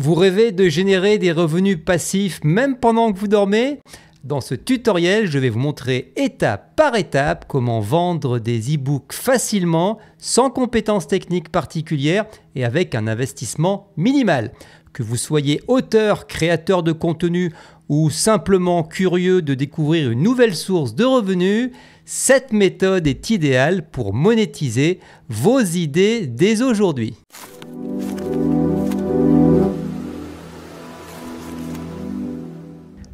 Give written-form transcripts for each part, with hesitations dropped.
Vous rêvez de générer des revenus passifs même pendant que vous dormez? Dans ce tutoriel, je vais vous montrer étape par étape comment vendre des e-books facilement, sans compétences techniques particulières et avec un investissement minimal. Que vous soyez auteur, créateur de contenu ou simplement curieux de découvrir une nouvelle source de revenus, cette méthode est idéale pour monétiser vos idées dès aujourd'hui.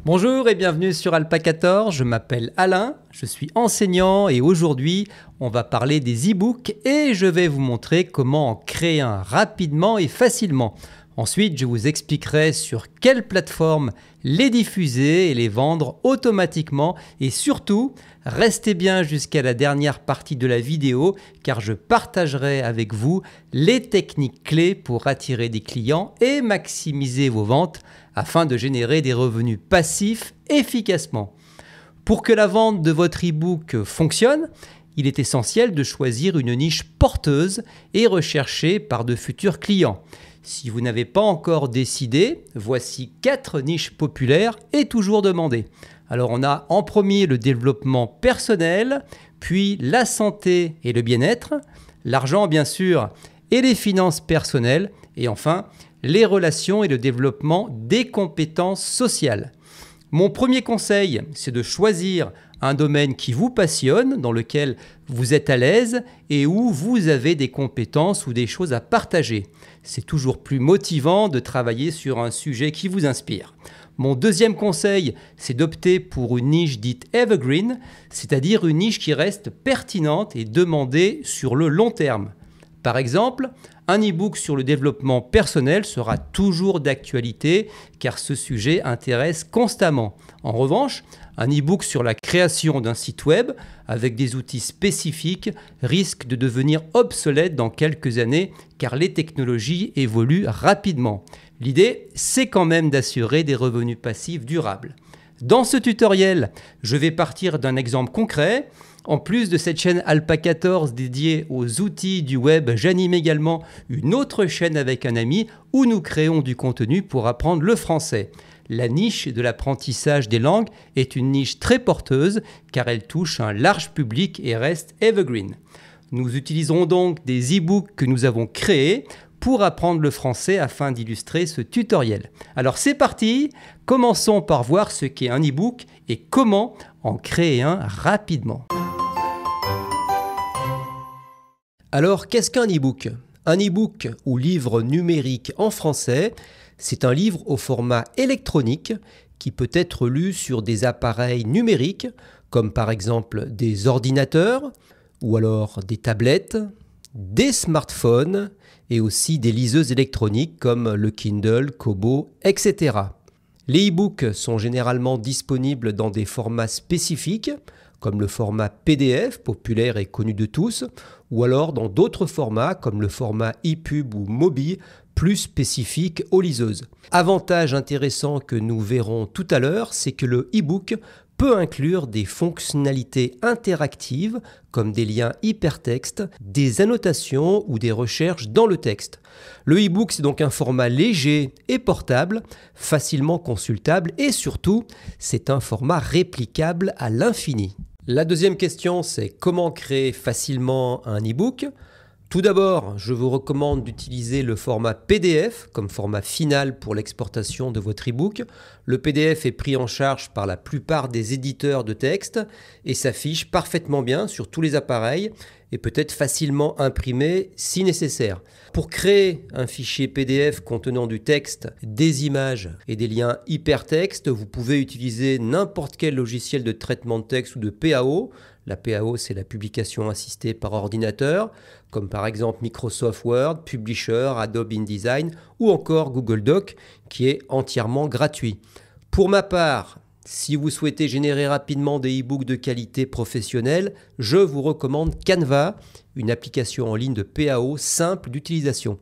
Bonjour et bienvenue sur Alpacator, je m'appelle Alain, je suis enseignant et aujourd'hui on va parler des e-books et je vais vous montrer comment en créer un rapidement et facilement. Ensuite, je vous expliquerai sur quelle plateforme les diffuser et les vendre automatiquement et surtout, restez bien jusqu'à la dernière partie de la vidéo car je partagerai avec vous les techniques clés pour attirer des clients et maximiser vos ventes afin de générer des revenus passifs efficacement. Pour que la vente de votre e-book fonctionne, il est essentiel de choisir une niche porteuse et recherchée par de futurs clients. Si vous n'avez pas encore décidé, voici 4 niches populaires et toujours demandées. Alors on a en premier le développement personnel, puis la santé et le bien-être, l'argent bien sûr et les finances personnelles et enfin les relations et le développement des compétences sociales. Mon premier conseil, c'est de choisir un domaine qui vous passionne, dans lequel vous êtes à l'aise et où vous avez des compétences ou des choses à partager. C'est toujours plus motivant de travailler sur un sujet qui vous inspire. Mon deuxième conseil, c'est d'opter pour une niche dite evergreen, c'est-à-dire une niche qui reste pertinente et demandée sur le long terme. Par exemple, un e-book sur le développement personnel sera toujours d'actualité car ce sujet intéresse constamment. En revanche, un e-book sur la création d'un site web avec des outils spécifiques risque de devenir obsolète dans quelques années car les technologies évoluent rapidement. L'idée, c'est quand même d'assurer des revenus passifs durables. Dans ce tutoriel, je vais partir d'un exemple concret. En plus de cette chaîne Alpacator dédiée aux outils du web, j'anime également une autre chaîne avec un ami où nous créons du contenu pour apprendre le français. La niche de l'apprentissage des langues est une niche très porteuse car elle touche un large public et reste evergreen. Nous utiliserons donc des e-books que nous avons créés pour apprendre le français afin d'illustrer ce tutoriel. Alors c'est parti, commençons par voir ce qu'est un e-book et comment en créer un rapidement. Alors, qu'est-ce qu'un e-book? Un e-book ou livre numérique en français, c'est un livre au format électronique qui peut être lu sur des appareils numériques comme par exemple des ordinateurs ou alors des tablettes, des smartphones et aussi des liseuses électroniques comme le Kindle, Kobo, etc. Les e-books sont généralement disponibles dans des formats spécifiques comme le format PDF, populaire et connu de tous, ou alors dans d'autres formats comme le format EPUB ou Mobi, plus spécifique aux liseuses. Avantage intéressant que nous verrons tout à l'heure, c'est que le e-book peut inclure des fonctionnalités interactives comme des liens hypertextes, des annotations ou des recherches dans le texte. Le e-book, c'est donc un format léger et portable, facilement consultable et surtout, c'est un format réplicable à l'infini. La deuxième question, c'est comment créer facilement un e-book? Tout d'abord, je vous recommande d'utiliser le format PDF comme format final pour l'exportation de votre e-book. Le PDF est pris en charge par la plupart des éditeurs de texte et s'affiche parfaitement bien sur tous les appareils et peut être facilement imprimé si nécessaire. Pour créer un fichier PDF contenant du texte, des images et des liens hypertextes, vous pouvez utiliser n'importe quel logiciel de traitement de texte ou de PAO. La PAO, c'est la publication assistée par ordinateur, comme par exemple Microsoft Word, Publisher, Adobe InDesign ou encore Google Docs, qui est entièrement gratuit. Pour ma part, si vous souhaitez générer rapidement des e-books de qualité professionnelle, je vous recommande Canva, une application en ligne de PAO simple d'utilisation.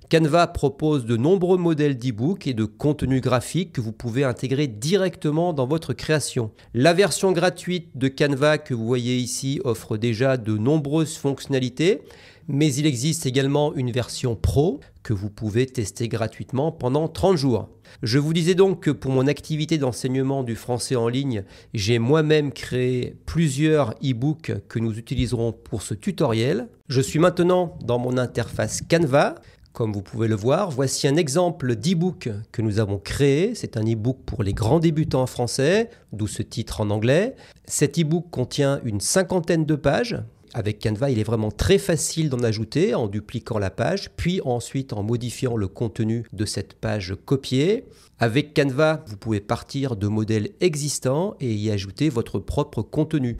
Canva propose de nombreux modèles d'e-book et de contenu graphique que vous pouvez intégrer directement dans votre création. La version gratuite de Canva que vous voyez ici offre déjà de nombreuses fonctionnalités, mais il existe également une version pro que vous pouvez tester gratuitement pendant 30 jours. Je vous disais donc que pour mon activité d'enseignement du français en ligne, j'ai moi-même créé plusieurs e-books que nous utiliserons pour ce tutoriel. Je suis maintenant dans mon interface Canva. Comme vous pouvez le voir, voici un exemple d'e-book que nous avons créé. C'est un e-book pour les grands débutants en français, d'où ce titre en anglais. Cet e-book contient une 50aine de pages. Avec Canva, il est vraiment très facile d'en ajouter en dupliquant la page, puis ensuite en modifiant le contenu de cette page copiée. Avec Canva, vous pouvez partir de modèles existants et y ajouter votre propre contenu.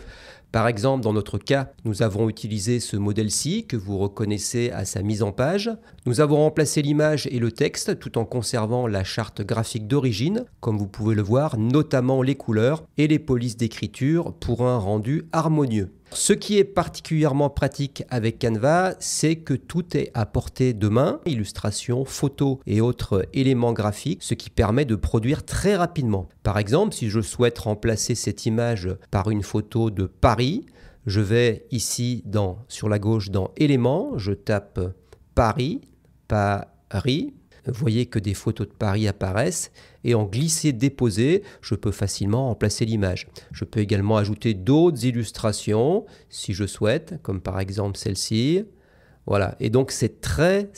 Par exemple, dans notre cas, nous avons utilisé ce modèle-ci que vous reconnaissez à sa mise en page. Nous avons remplacé l'image et le texte tout en conservant la charte graphique d'origine, comme vous pouvez le voir, notamment les couleurs et les polices d'écriture pour un rendu harmonieux. Ce qui est particulièrement pratique avec Canva, c'est que tout est à portée de main, illustrations, photos et autres éléments graphiques, ce qui permet de produire très rapidement. Par exemple, si je souhaite remplacer cette image par une photo de Paris, je vais ici sur la gauche dans Éléments, je tape Paris. Vous voyez que des photos de Paris apparaissent et en glisser-déposer, je peux facilement remplacer l'image. Je peux également ajouter d'autres illustrations si je souhaite, comme par exemple celle-ci. Voilà, et donc c'est très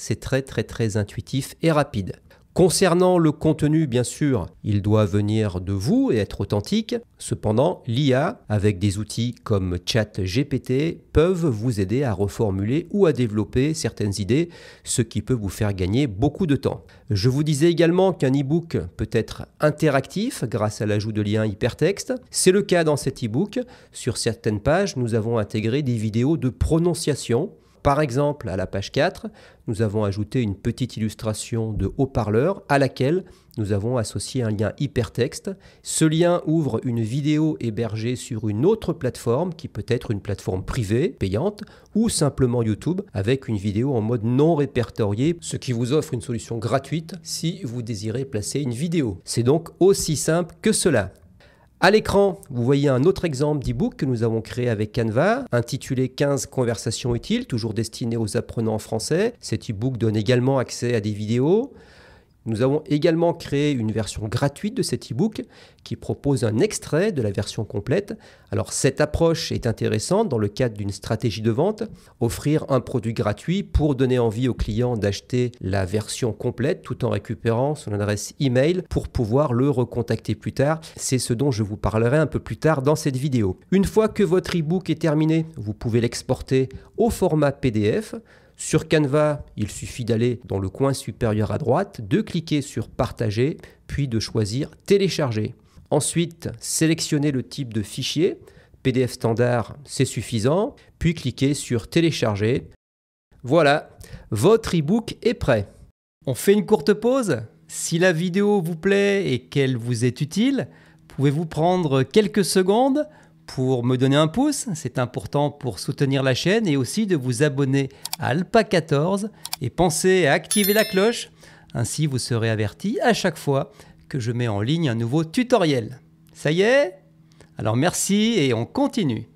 intuitif et rapide. Concernant le contenu, bien sûr, il doit venir de vous et être authentique. Cependant, l'IA, avec des outils comme ChatGPT, peuvent vous aider à reformuler ou à développer certaines idées, ce qui peut vous faire gagner beaucoup de temps. Je vous disais également qu'un e-book peut être interactif grâce à l'ajout de liens hypertextes. C'est le cas dans cet e-book. Sur certaines pages, nous avons intégré des vidéos de prononciation. Par exemple, à la page 4, nous avons ajouté une petite illustration de haut-parleur à laquelle nous avons associé un lien hypertexte. Ce lien ouvre une vidéo hébergée sur une autre plateforme qui peut être une plateforme privée, payante, ou simplement YouTube avec une vidéo en mode non répertorié, ce qui vous offre une solution gratuite si vous désirez placer une vidéo. C'est donc aussi simple que cela. À l'écran, vous voyez un autre exemple d'e-book que nous avons créé avec Canva, intitulé 15 conversations utiles, toujours destinées aux apprenants français. Cet e-book donne également accès à des vidéos. Nous avons également créé une version gratuite de cet e-book qui propose un extrait de la version complète. Alors cette approche est intéressante dans le cadre d'une stratégie de vente, offrir un produit gratuit pour donner envie aux clients d'acheter la version complète tout en récupérant son adresse email pour pouvoir le recontacter plus tard. C'est ce dont je vous parlerai un peu plus tard dans cette vidéo. Une fois que votre e-book est terminé, vous pouvez l'exporter au format PDF. Sur Canva, il suffit d'aller dans le coin supérieur à droite, de cliquer sur Partager, puis de choisir Télécharger. Ensuite, sélectionnez le type de fichier. PDF standard, c'est suffisant. Puis cliquez sur Télécharger. Voilà, votre e-book est prêt. On fait une courte pause. Si la vidéo vous plaît et qu'elle vous est utile, pouvez-vous prendre quelques secondes pour me donner un pouce? C'est important pour soutenir la chaîne et aussi de vous abonner à Alpa 14 et pensez à activer la cloche. Ainsi, vous serez averti à chaque fois que je mets en ligne un nouveau tutoriel. Ça y est? Alors merci et on continue.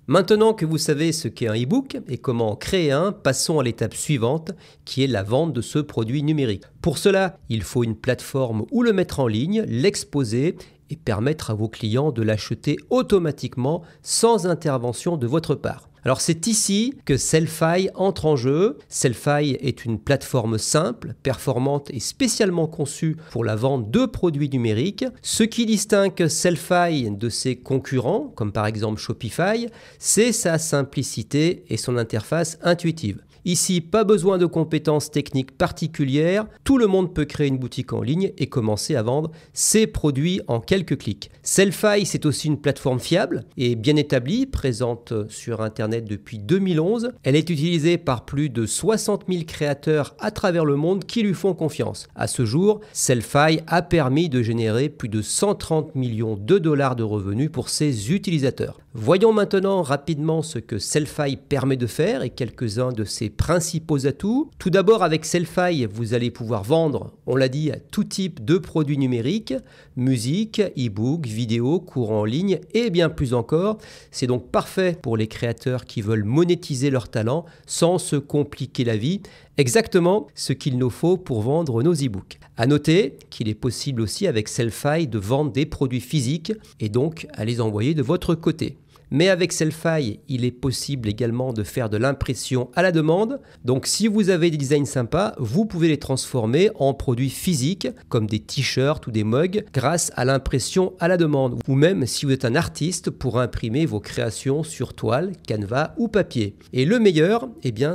Maintenant que vous savez ce qu'est un e-book et comment en créer un, passons à l'étape suivante qui est la vente de ce produit numérique. Pour cela, il faut une plateforme où le mettre en ligne, l'exposer et permettre à vos clients de l'acheter automatiquement sans intervention de votre part. Alors c'est ici que Sellfy entre en jeu. Sellfy est une plateforme simple, performante et spécialement conçue pour la vente de produits numériques. Ce qui distingue Sellfy de ses concurrents, comme par exemple Shopify, c'est sa simplicité et son interface intuitive. Ici, pas besoin de compétences techniques particulières, tout le monde peut créer une boutique en ligne et commencer à vendre ses produits en quelques clics. Sellfy, c'est aussi une plateforme fiable et bien établie, présente sur Internet depuis 2011. Elle est utilisée par plus de 60 000 créateurs à travers le monde qui lui font confiance. À ce jour, Sellfy a permis de générer plus de 130 millions de dollars de revenus pour ses utilisateurs. Voyons maintenant rapidement ce que Sellfy permet de faire et quelques-uns de ses principaux atouts. Tout d'abord, avec Sellfy, vous allez pouvoir vendre, on l'a dit, tout type de produits numériques, musique, e-book, vidéo, cours en ligne et bien plus encore. C'est donc parfait pour les créateurs qui veulent monétiser leur talent sans se compliquer la vie. Exactement ce qu'il nous faut pour vendre nos e-books. À noter qu'il est possible aussi avec Sellfy de vendre des produits physiques et donc à les envoyer de votre côté. Mais avec Sellfy, il est possible également de faire de l'impression à la demande. Donc si vous avez des designs sympas, vous pouvez les transformer en produits physiques comme des t-shirts ou des mugs grâce à l'impression à la demande. Ou même si vous êtes un artiste pour imprimer vos créations sur toile, canevas ou papier. Et le meilleur,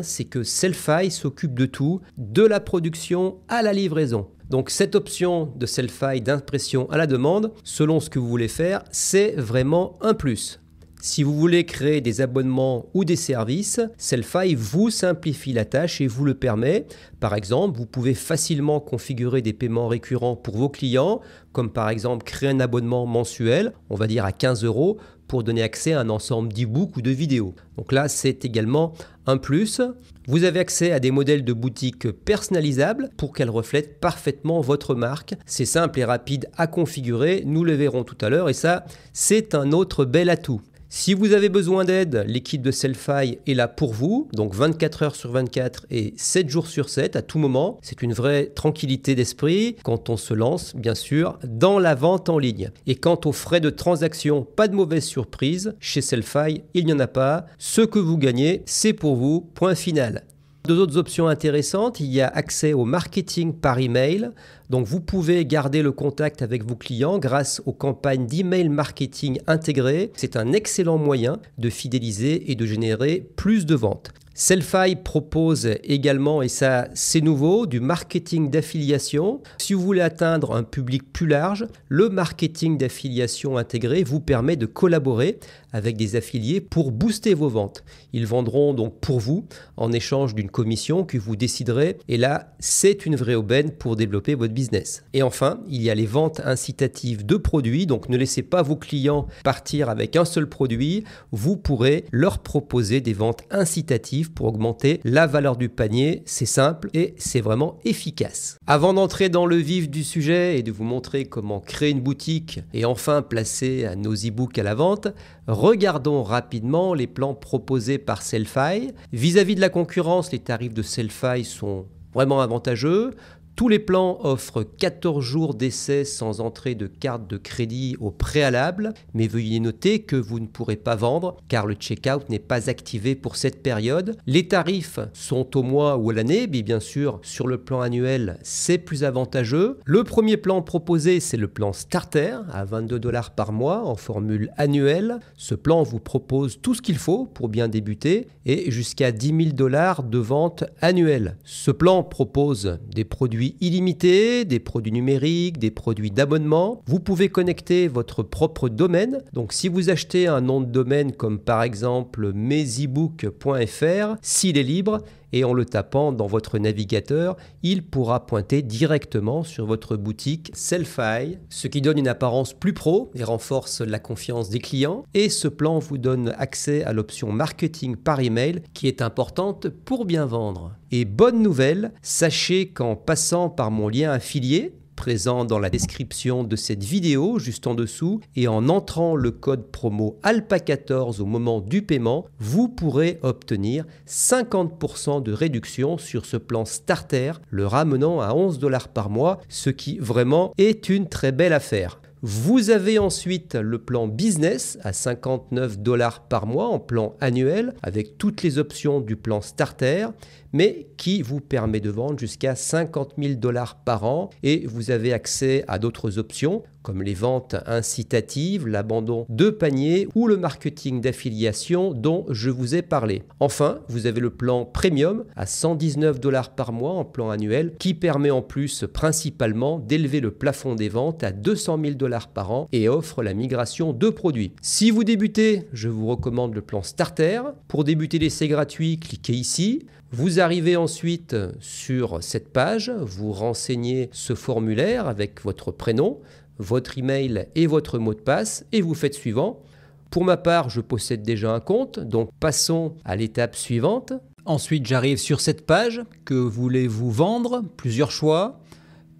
c'est que Sellfy s'occupe de tout, de la production à la livraison. Donc cette option de Sellfy d'impression à la demande, selon ce que vous voulez faire, c'est vraiment un plus. Si vous voulez créer des abonnements ou des services, Sellfy vous simplifie la tâche et vous le permet. Par exemple, vous pouvez facilement configurer des paiements récurrents pour vos clients, comme par exemple créer un abonnement mensuel, on va dire à 15 € pour donner accès à un ensemble d'e-books ou de vidéos. Donc là, c'est également un plus. Vous avez accès à des modèles de boutique personnalisables pour qu'elles reflètent parfaitement votre marque. C'est simple et rapide à configurer, nous le verrons tout à l'heure et ça, c'est un autre bel atout. Si vous avez besoin d'aide, l'équipe de Sellfy est là pour vous, donc 24 heures sur 24 et 7 jours sur 7 à tout moment. C'est une vraie tranquillité d'esprit quand on se lance, bien sûr, dans la vente en ligne. Et quant aux frais de transaction, pas de mauvaise surprise, chez Sellfy, il n'y en a pas. Ce que vous gagnez, c'est pour vous, point final. Deux autres options intéressantes, il y a accès au marketing par email. Donc vous pouvez garder le contact avec vos clients grâce aux campagnes d'email marketing intégrées. C'est un excellent moyen de fidéliser et de générer plus de ventes. Sellfy propose également, et ça c'est nouveau, du marketing d'affiliation. Si vous voulez atteindre un public plus large, le marketing d'affiliation intégré vous permet de collaborer avec des affiliés pour booster vos ventes. Ils vendront donc pour vous en échange d'une commission que vous déciderez. Et là, c'est une vraie aubaine pour développer votre business. Et enfin, il y a les ventes incitatives de produits. Donc ne laissez pas vos clients partir avec un seul produit. Vous pourrez leur proposer des ventes incitatives pour augmenter la valeur du panier. C'est simple et c'est vraiment efficace. Avant d'entrer dans le vif du sujet et de vous montrer comment créer une boutique et enfin placer nos e-books à la vente, regardons rapidement les plans proposés par Sellfy. Vis-à-vis de la concurrence, les tarifs de Sellfy sont vraiment avantageux. Tous les plans offrent 14 jours d'essai sans entrée de carte de crédit au préalable, mais veuillez noter que vous ne pourrez pas vendre car le checkout n'est pas activé pour cette période. Les tarifs sont au mois ou à l'année, mais bien sûr sur le plan annuel c'est plus avantageux. Le premier plan proposé c'est le plan Starter à 22 $ par mois en formule annuelle. Ce plan vous propose tout ce qu'il faut pour bien débuter et jusqu'à 10 000 $ de vente annuelle. Ce plan propose des produits illimités, des produits numériques, des produits d'abonnement. Vous pouvez connecter votre propre domaine. Donc si vous achetez un nom de domaine comme par exemple mesebook.fr, s'il est libre et en le tapant dans votre navigateur, il pourra pointer directement sur votre boutique Sellfy, ce qui donne une apparence plus pro et renforce la confiance des clients. Et ce plan vous donne accès à l'option marketing par email qui est importante pour bien vendre. Et bonne nouvelle, sachez qu'en passant par mon lien affilié, présent dans la description de cette vidéo, juste en dessous, et en entrant le code promo ALPA14 au moment du paiement, vous pourrez obtenir 50% de réduction sur ce plan Starter, le ramenant à 11 $ par mois, ce qui vraiment est une très belle affaire. Vous avez ensuite le plan business à 59 $ par mois en plan annuel avec toutes les options du plan starter, mais qui vous permet de vendre jusqu'à 50 000 $ par an et vous avez accès à d'autres options comme les ventes incitatives, l'abandon de panier ou le marketing d'affiliation dont je vous ai parlé. Enfin, vous avez le plan premium à 119 $ par mois en plan annuel qui permet en plus principalement d'élever le plafond des ventes à 200 000 $ par an et offre la migration de produits. Si vous débutez, je vous recommande le plan Starter. Pour débuter l'essai gratuit, cliquez ici. Vous arrivez ensuite sur cette page, vous renseignez ce formulaire avec votre prénom, votre email et votre mot de passe et vous faites suivant. Pour ma part, je possède déjà un compte, donc passons à l'étape suivante. Ensuite, j'arrive sur cette page. Que voulez-vous vendre? Plusieurs choix.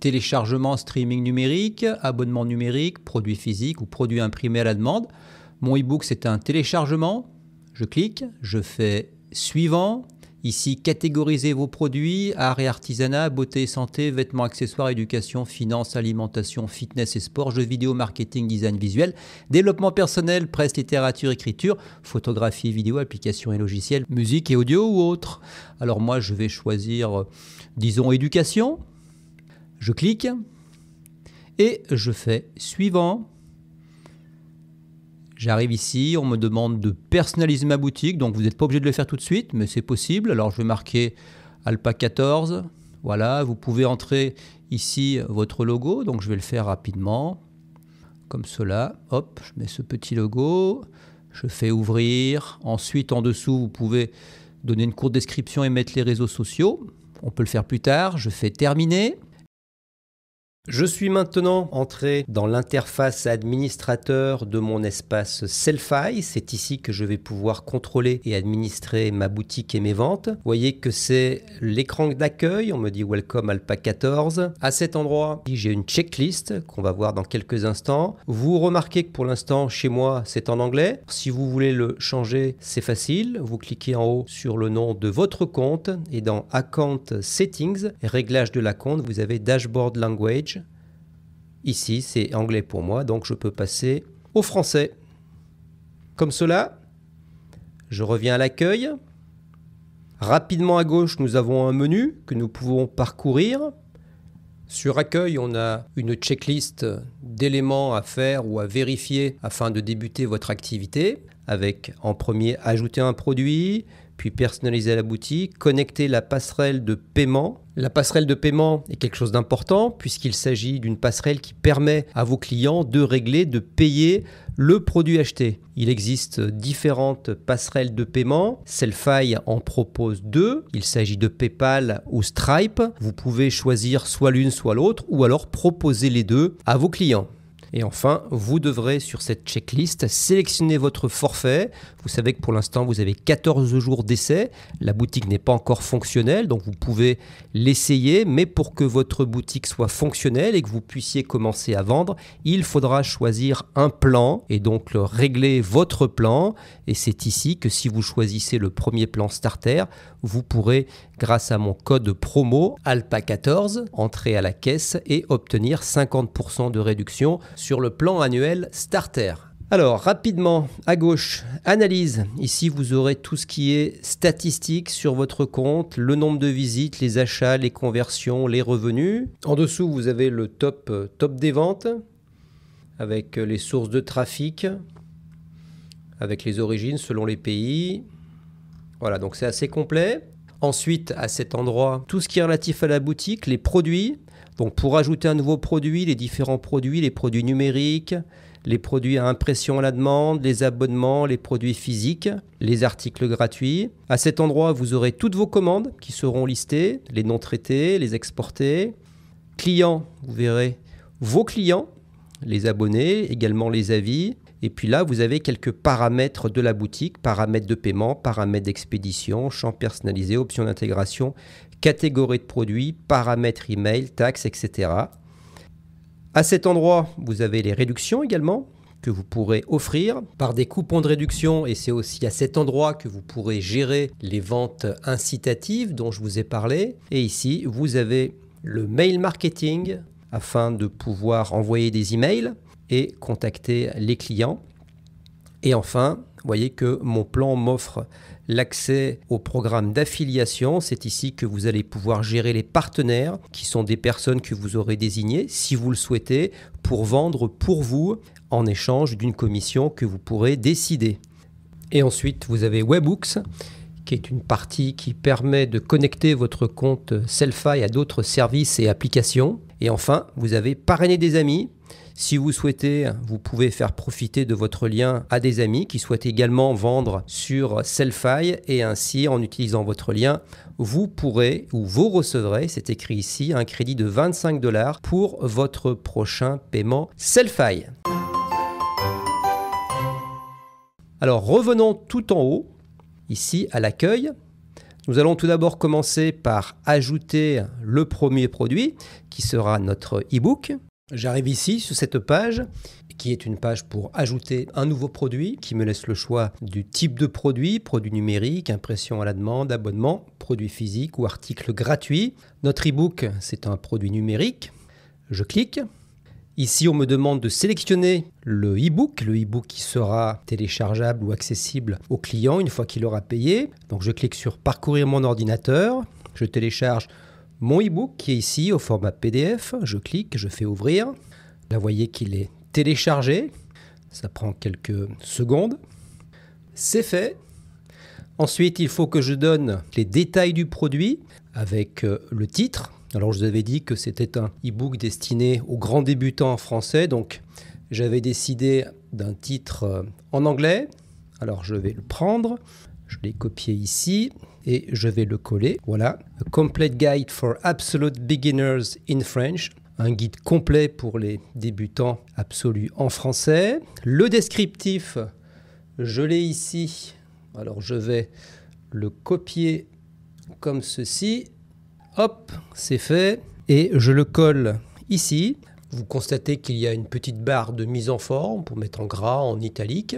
Téléchargement, streaming numérique, abonnement numérique, produit physique ou produit imprimé à la demande. Mon e-book, c'est un téléchargement. Je clique, je fais suivant. Ici, catégoriser vos produits, art et artisanat, beauté et santé, vêtements, accessoires, éducation, finance, alimentation, fitness et sport, jeux vidéo, marketing, design visuel, développement personnel, presse, littérature, écriture, photographie, vidéo, applications et logiciels, musique et audio ou autre. Alors moi, je vais choisir, disons, éducation. Je clique et je fais suivant. J'arrive ici, on me demande de personnaliser ma boutique, donc vous n'êtes pas obligé de le faire tout de suite, mais c'est possible. Alors je vais marquer Alpa 14, voilà, vous pouvez entrer ici votre logo, donc je vais le faire rapidement, comme cela. Hop, je mets ce petit logo, je fais ouvrir. Ensuite, en dessous, vous pouvez donner une courte description et mettre les réseaux sociaux. On peut le faire plus tard, je fais terminer. Je suis maintenant entré dans l'interface administrateur de mon espace Sellfy. C'est ici que je vais pouvoir contrôler et administrer ma boutique et mes ventes. Vous voyez que c'est l'écran d'accueil. On me dit Welcome Alpa 14. À cet endroit, j'ai une checklist qu'on va voir dans quelques instants. Vous remarquez que pour l'instant, chez moi, c'est en anglais. Si vous voulez le changer, c'est facile. Vous cliquez en haut sur le nom de votre compte et dans Account Settings, réglages de la compte, vous avez Dashboard Language. Ici, c'est anglais pour moi, donc je peux passer au français. Comme cela, je reviens à l'accueil. Rapidement à gauche, nous avons un menu que nous pouvons parcourir. Sur accueil, on a une checklist d'éléments à faire ou à vérifier afin de débuter votre activité, avec en premier ajouter un produit, puis personnaliser la boutique, connecter la passerelle de paiement. La passerelle de paiement est quelque chose d'important puisqu'il s'agit d'une passerelle qui permet à vos clients de régler, de payer le produit acheté. Il existe différentes passerelles de paiement. Sellfy en propose deux. Il s'agit de PayPal ou Stripe. Vous pouvez choisir soit l'une soit l'autre ou alors proposer les deux à vos clients. Et enfin, vous devrez sur cette checklist sélectionner votre forfait. Vous savez que pour l'instant, vous avez 14 jours d'essai. La boutique n'est pas encore fonctionnelle, donc vous pouvez l'essayer. Mais pour que votre boutique soit fonctionnelle et que vous puissiez commencer à vendre, il faudra choisir un plan et donc régler votre plan. Et c'est ici que si vous choisissez le premier plan starter, vous pourrez, grâce à mon code promo ALPA14, entrer à la caisse et obtenir 50% de réduction sur le plan annuel starter. Alors, rapidement, à gauche, analyse. Ici, vous aurez tout ce qui est statistique sur votre compte, le nombre de visites, les achats, les conversions, les revenus. En dessous, vous avez le top des ventes avec les sources de trafic, avec les origines selon les pays. Voilà, donc c'est assez complet. Ensuite, à cet endroit, tout ce qui est relatif à la boutique, les produits. Donc pour ajouter un nouveau produit, les différents produits, les produits numériques, les produits à impression à la demande, les abonnements, les produits physiques, les articles gratuits. À cet endroit, vous aurez toutes vos commandes qui seront listées, les non traités, les exportés. Clients, vous verrez vos clients, les abonnés, également les avis. Et puis là, vous avez quelques paramètres de la boutique, paramètres de paiement, paramètres d'expédition, champ personnalisé, options d'intégration, catégorie de produits, paramètres email, taxes, etc. À cet endroit, vous avez les réductions également que vous pourrez offrir par des coupons de réduction et c'est aussi à cet endroit que vous pourrez gérer les ventes incitatives dont je vous ai parlé. Et ici, vous avez le mail marketing afin de pouvoir envoyer des emails et contacter les clients. Et enfin, vous voyez que mon plan m'offre l'accès au programme d'affiliation. C'est ici que vous allez pouvoir gérer les partenaires, qui sont des personnes que vous aurez désignées, si vous le souhaitez, pour vendre pour vous en échange d'une commission que vous pourrez décider. Et ensuite, vous avez Webhooks, qui est une partie qui permet de connecter votre compte Sellfy à d'autres services et applications. Et enfin, vous avez Parrainer des amis. Si vous souhaitez, vous pouvez faire profiter de votre lien à des amis qui souhaitent également vendre sur Sellfy et ainsi, en utilisant votre lien, vous pourrez ou vous recevrez, c'est écrit ici, un crédit de 25 $ pour votre prochain paiement Sellfy. Alors revenons tout en haut, ici à l'accueil. Nous allons tout d'abord commencer par ajouter le premier produit qui sera notre e-book. J'arrive ici sur cette page qui est une page pour ajouter un nouveau produit qui me laisse le choix du type de produit numérique, impression à la demande, abonnement, produit physique ou article gratuit. Notre e-book, c'est un produit numérique. Je clique. Ici, on me demande de sélectionner le e-book qui sera téléchargeable ou accessible au client une fois qu'il aura payé. Donc, je clique sur parcourir mon ordinateur. Je télécharge mon e-book qui est ici au format PDF. Je clique, je fais ouvrir. Là, vous voyez qu'il est téléchargé. Ça prend quelques secondes. C'est fait. Ensuite, il faut que je donne les détails du produit avec le titre. Alors, je vous avais dit que c'était un e-book destiné aux grands débutants en français. Donc, j'avais décidé d'un titre en anglais. Alors, je vais le prendre. Je l'ai copié ici et je vais le coller. Voilà. A Complete Guide for Absolute Beginners in French. Un guide complet pour les débutants absolus en français. Le descriptif, je l'ai ici. Alors, je vais le copier comme ceci. Hop, c'est fait. Et je le colle ici. Vous constatez qu'il y a une petite barre de mise en forme pour mettre en gras, en italique,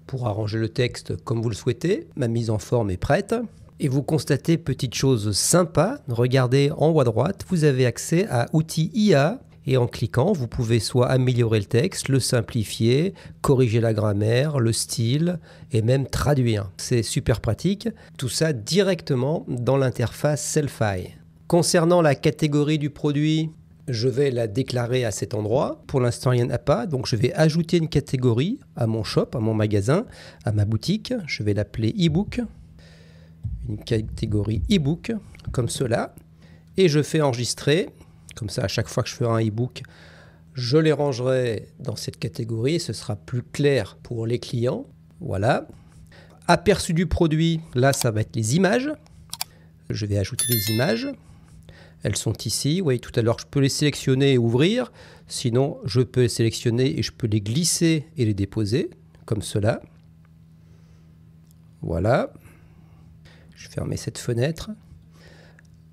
pour arranger le texte comme vous le souhaitez. Ma mise en forme est prête. Et vous constatez, petite chose sympa, regardez en haut à droite, vous avez accès à outils IA. Et en cliquant, vous pouvez soit améliorer le texte, le simplifier, corriger la grammaire, le style et même traduire. C'est super pratique. Tout ça directement dans l'interface Sellfy. Concernant la catégorie du produit, je vais la déclarer à cet endroit. Pour l'instant, il n'y en a pas. Donc, je vais ajouter une catégorie à mon shop, à mon magasin, à ma boutique. Je vais l'appeler e-book. Une catégorie e-book, comme cela. Et je fais enregistrer. Comme ça, à chaque fois que je ferai un e-book, je les rangerai dans cette catégorie et ce sera plus clair pour les clients. Voilà. Aperçu du produit, là, ça va être les images. Je vais ajouter des images. Elles sont ici. Vous voyez, tout à l'heure, je peux les sélectionner et ouvrir. Sinon, je peux les sélectionner et je peux les glisser et les déposer, comme cela. Voilà. Je vais fermer cette fenêtre.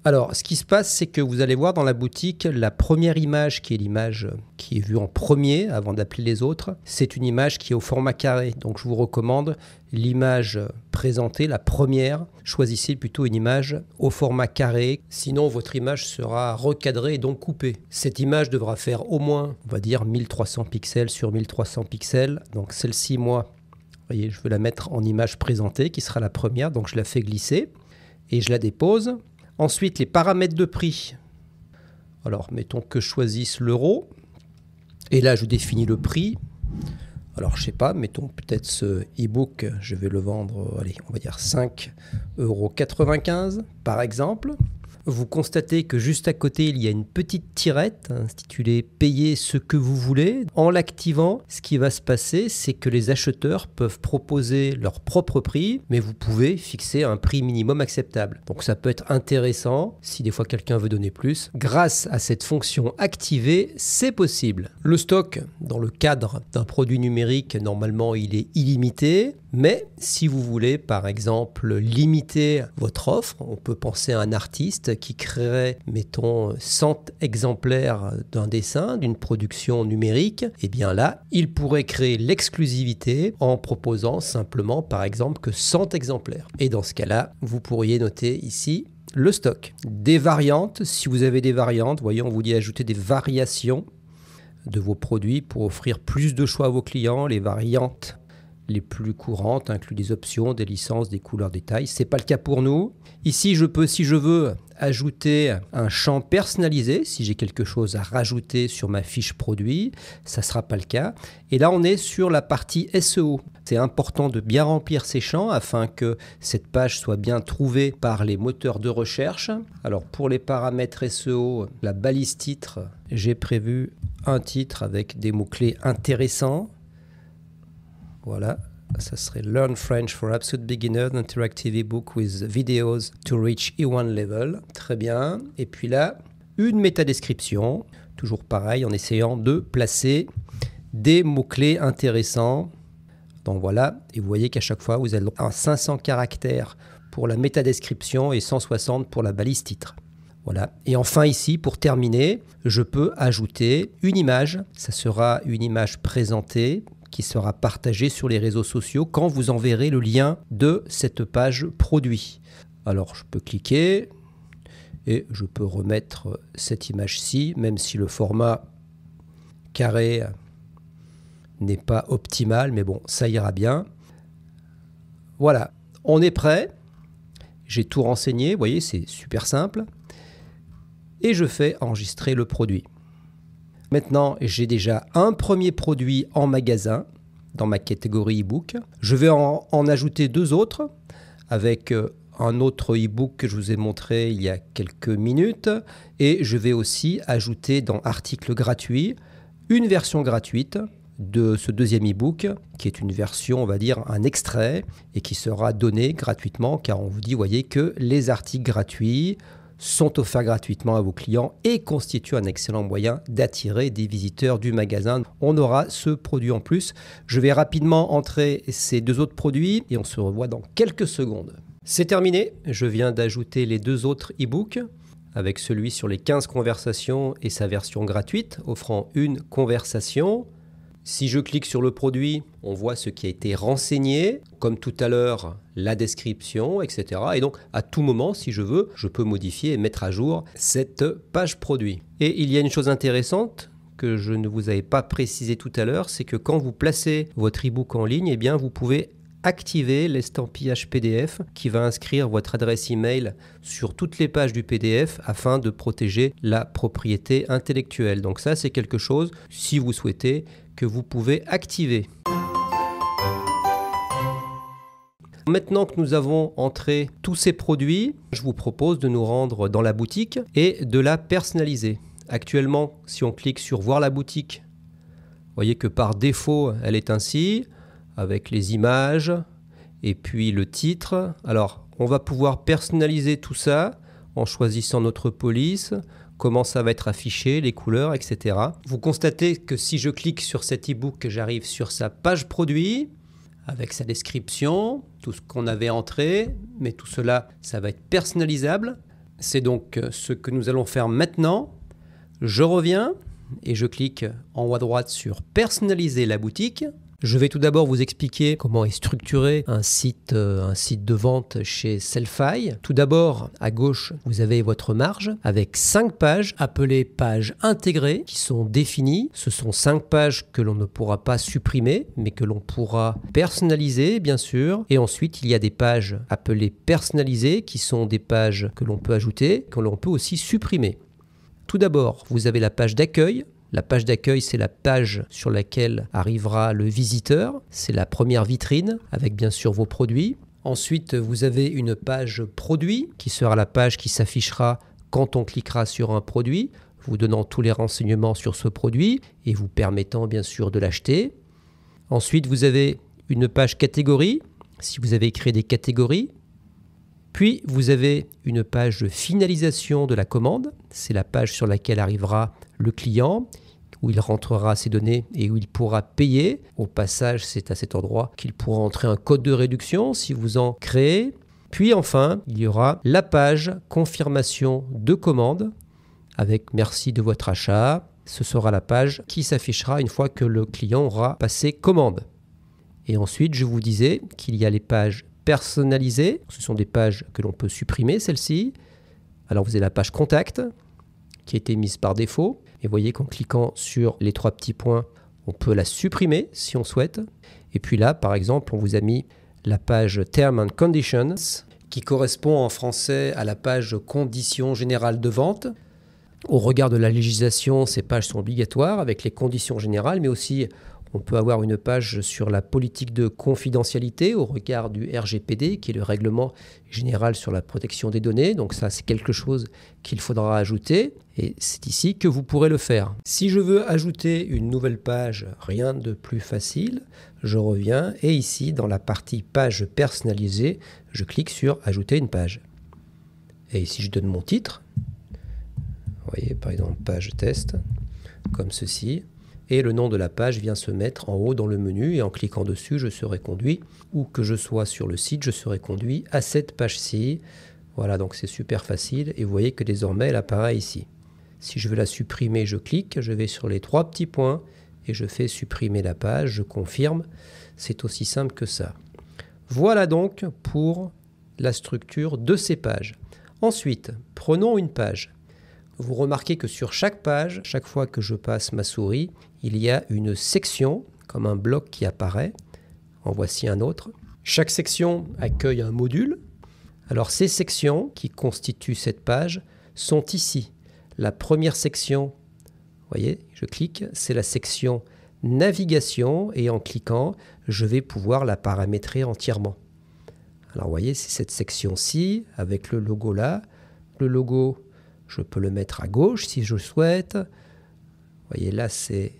Alors, ce qui se passe, c'est que vous allez voir dans la boutique, la première image, qui est l'image qui est vue en premier, avant d'appeler les autres, c'est une image qui est au format carré. Donc, je vous recommande l'image présentée, la première. Choisissez plutôt une image au format carré, sinon votre image sera recadrée et donc coupée. Cette image devra faire au moins, on va dire, 1300 pixels sur 1300 pixels. Donc, celle-ci, moi, vous voyez, je veux la mettre en image présentée, qui sera la première. Donc, je la fais glisser et je la dépose. Ensuite, les paramètres de prix. Alors, mettons que je choisisse l'euro. Et là, je définis le prix. Alors, je ne sais pas, mettons peut-être ce e-book, je vais le vendre, allez, on va dire 5,95 € par exemple. Vous constatez que juste à côté, il y a une petite tirette intitulée « Payez ce que vous voulez ». En l'activant, ce qui va se passer, c'est que les acheteurs peuvent proposer leur propre prix, mais vous pouvez fixer un prix minimum acceptable. Donc ça peut être intéressant si des fois quelqu'un veut donner plus. Grâce à cette fonction activée, c'est possible. Le stock, dans le cadre d'un produit numérique, normalement, il est illimité. Mais si vous voulez, par exemple, limiter votre offre, on peut penser à un artiste qui créerait, mettons, 100 exemplaires d'un dessin, d'une production numérique. Et bien là, il pourrait créer l'exclusivité en proposant simplement, par exemple, que 100 exemplaires. Et dans ce cas-là, vous pourriez noter ici le stock. Des variantes, si vous avez des variantes, voyez, on vous dit ajouter des variations de vos produits pour offrir plus de choix à vos clients. Les variantes les plus courantes incluent des options, des licences, des couleurs, des tailles. Ce n'est pas le cas pour nous. Ici, je peux, si je veux, ajouter un champ personnalisé, si j'ai quelque chose à rajouter sur ma fiche produit. Ça ne sera pas le cas. Et là, on est sur la partie SEO. C'est important de bien remplir ces champs afin que cette page soit bien trouvée par les moteurs de recherche. Alors, pour les paramètres SEO, la balise titre, j'ai prévu un titre avec des mots-clés intéressants. Voilà, ça serait Learn French for Absolute Beginners, Interactive e-book with videos to reach E1 level. Très bien. Et puis là, une métadescription. Toujours pareil, en essayant de placer des mots-clés intéressants. Donc voilà, et vous voyez qu'à chaque fois, vous avez un 500 caractères pour la métadescription et 160 pour la balise titre. Voilà. Et enfin ici, pour terminer, je peux ajouter une image. Ça sera une image présentée qui sera partagée sur les réseaux sociaux quand vous enverrez le lien de cette page produit. Alors je peux cliquer et je peux remettre cette image-ci, même si le format carré n'est pas optimal, mais bon, ça ira bien. Voilà, on est prêt. J'ai tout renseigné, vous voyez, c'est super simple. Et je fais enregistrer le produit. Maintenant, j'ai déjà un premier produit en magasin, dans ma catégorie e-book. Je vais en ajouter deux autres, avec un autre e-book que je vous ai montré il y a quelques minutes. Et je vais aussi ajouter dans articles gratuits, une version gratuite de ce deuxième e-book, qui est une version, on va dire, un extrait, et qui sera donné gratuitement, car on vous dit, voyez, que les articles gratuits sont offerts gratuitement à vos clients et constituent un excellent moyen d'attirer des visiteurs du magasin. On aura ce produit en plus. Je vais rapidement entrer ces deux autres produits et on se revoit dans quelques secondes. C'est terminé. Je viens d'ajouter les deux autres e-books avec celui sur les 15 conversations et sa version gratuite offrant une conversation. Si je clique sur le produit, on voit ce qui a été renseigné, comme tout à l'heure, la description, etc. Et donc, à tout moment, si je veux, je peux modifier et mettre à jour cette page produit. Et il y a une chose intéressante que je ne vous avais pas précisé tout à l'heure, c'est que quand vous placez votre e-book en ligne, eh bien, vous pouvez activer l'estampillage PDF qui va inscrire votre adresse email sur toutes les pages du PDF afin de protéger la propriété intellectuelle. Donc ça, c'est quelque chose, si vous souhaitez, que vous pouvez activer. Maintenant que nous avons entré tous ces produits, je vous propose de nous rendre dans la boutique et de la personnaliser. Actuellement, si on clique sur voir la boutique, vous voyez que par défaut, elle est ainsi, avec les images et puis le titre. Alors, on va pouvoir personnaliser tout ça en choisissant notre police, comment ça va être affiché, les couleurs, etc. Vous constatez que si je clique sur cet e-book, j'arrive sur sa page produit, avec sa description, tout ce qu'on avait entré, mais tout cela, ça va être personnalisable. C'est donc ce que nous allons faire maintenant. Je reviens et je clique en haut à droite sur personnaliser la boutique. Je vais tout d'abord vous expliquer comment est structuré un site de vente chez Sellfy. Tout d'abord, à gauche, vous avez votre marge avec 5 pages appelées pages intégrées qui sont définies. Ce sont 5 pages que l'on ne pourra pas supprimer, mais que l'on pourra personnaliser, bien sûr. Et ensuite, il y a des pages appelées personnalisées qui sont des pages que l'on peut ajouter, que l'on peut aussi supprimer. Tout d'abord, vous avez la page d'accueil. La page d'accueil, c'est la page sur laquelle arrivera le visiteur. C'est la première vitrine avec bien sûr vos produits. Ensuite, vous avez une page produit qui sera la page qui s'affichera quand on cliquera sur un produit, vous donnant tous les renseignements sur ce produit et vous permettant bien sûr de l'acheter. Ensuite, vous avez une page catégorie, si vous avez créé des catégories. Puis, vous avez une page de finalisation de la commande. C'est la page sur laquelle arrivera le client, où il rentrera ses données et où il pourra payer. Au passage, c'est à cet endroit qu'il pourra entrer un code de réduction si vous en créez. Puis enfin, il y aura la page confirmation de commande avec merci de votre achat. Ce sera la page qui s'affichera une fois que le client aura passé commande. Et ensuite, je vous disais qu'il y a les pages personnalisées. Ce sont des pages que l'on peut supprimer, celles-ci. Alors, vous avez la page contact qui a été mise par défaut. Et vous voyez qu'en cliquant sur les 3 petits points, on peut la supprimer si on souhaite. Et puis là, par exemple, on vous a mis la page Terms and Conditions qui correspond en français à la page Conditions générales de vente. Au regard de la législation, ces pages sont obligatoires avec les conditions générales, mais aussi on peut avoir une page sur la politique de confidentialité au regard du RGPD, qui est le règlement général sur la protection des données. Donc ça, c'est quelque chose qu'il faudra ajouter et c'est ici que vous pourrez le faire. Si je veux ajouter une nouvelle page, rien de plus facile, je reviens et ici, dans la partie page personnalisée, je clique sur ajouter une page. Et ici, je donne mon titre. Vous voyez, par exemple, page test, comme ceci. et le nom de la page vient se mettre en haut dans le menu et en cliquant dessus, je serai conduit, ou que je sois sur le site, je serai conduit à cette page-ci. Voilà, donc c'est super facile et vous voyez que désormais elle apparaît ici. Si je veux la supprimer, je clique, je vais sur les 3 petits points et je fais supprimer la page, je confirme. C'est aussi simple que ça. Voilà donc pour la structure de ces pages. Ensuite, prenons une page. Vous remarquez que sur chaque page, chaque fois que je passe ma souris, il y a une section, comme un bloc qui apparaît. En voici un autre. Chaque section accueille un module. Alors ces sections qui constituent cette page sont ici. La première section, vous voyez, je clique, c'est la section navigation et en cliquant, je vais pouvoir la paramétrer entièrement. Alors vous voyez, c'est cette section-ci avec le logo là. Le logo, je peux le mettre à gauche si je souhaite. Vous voyez, là c'est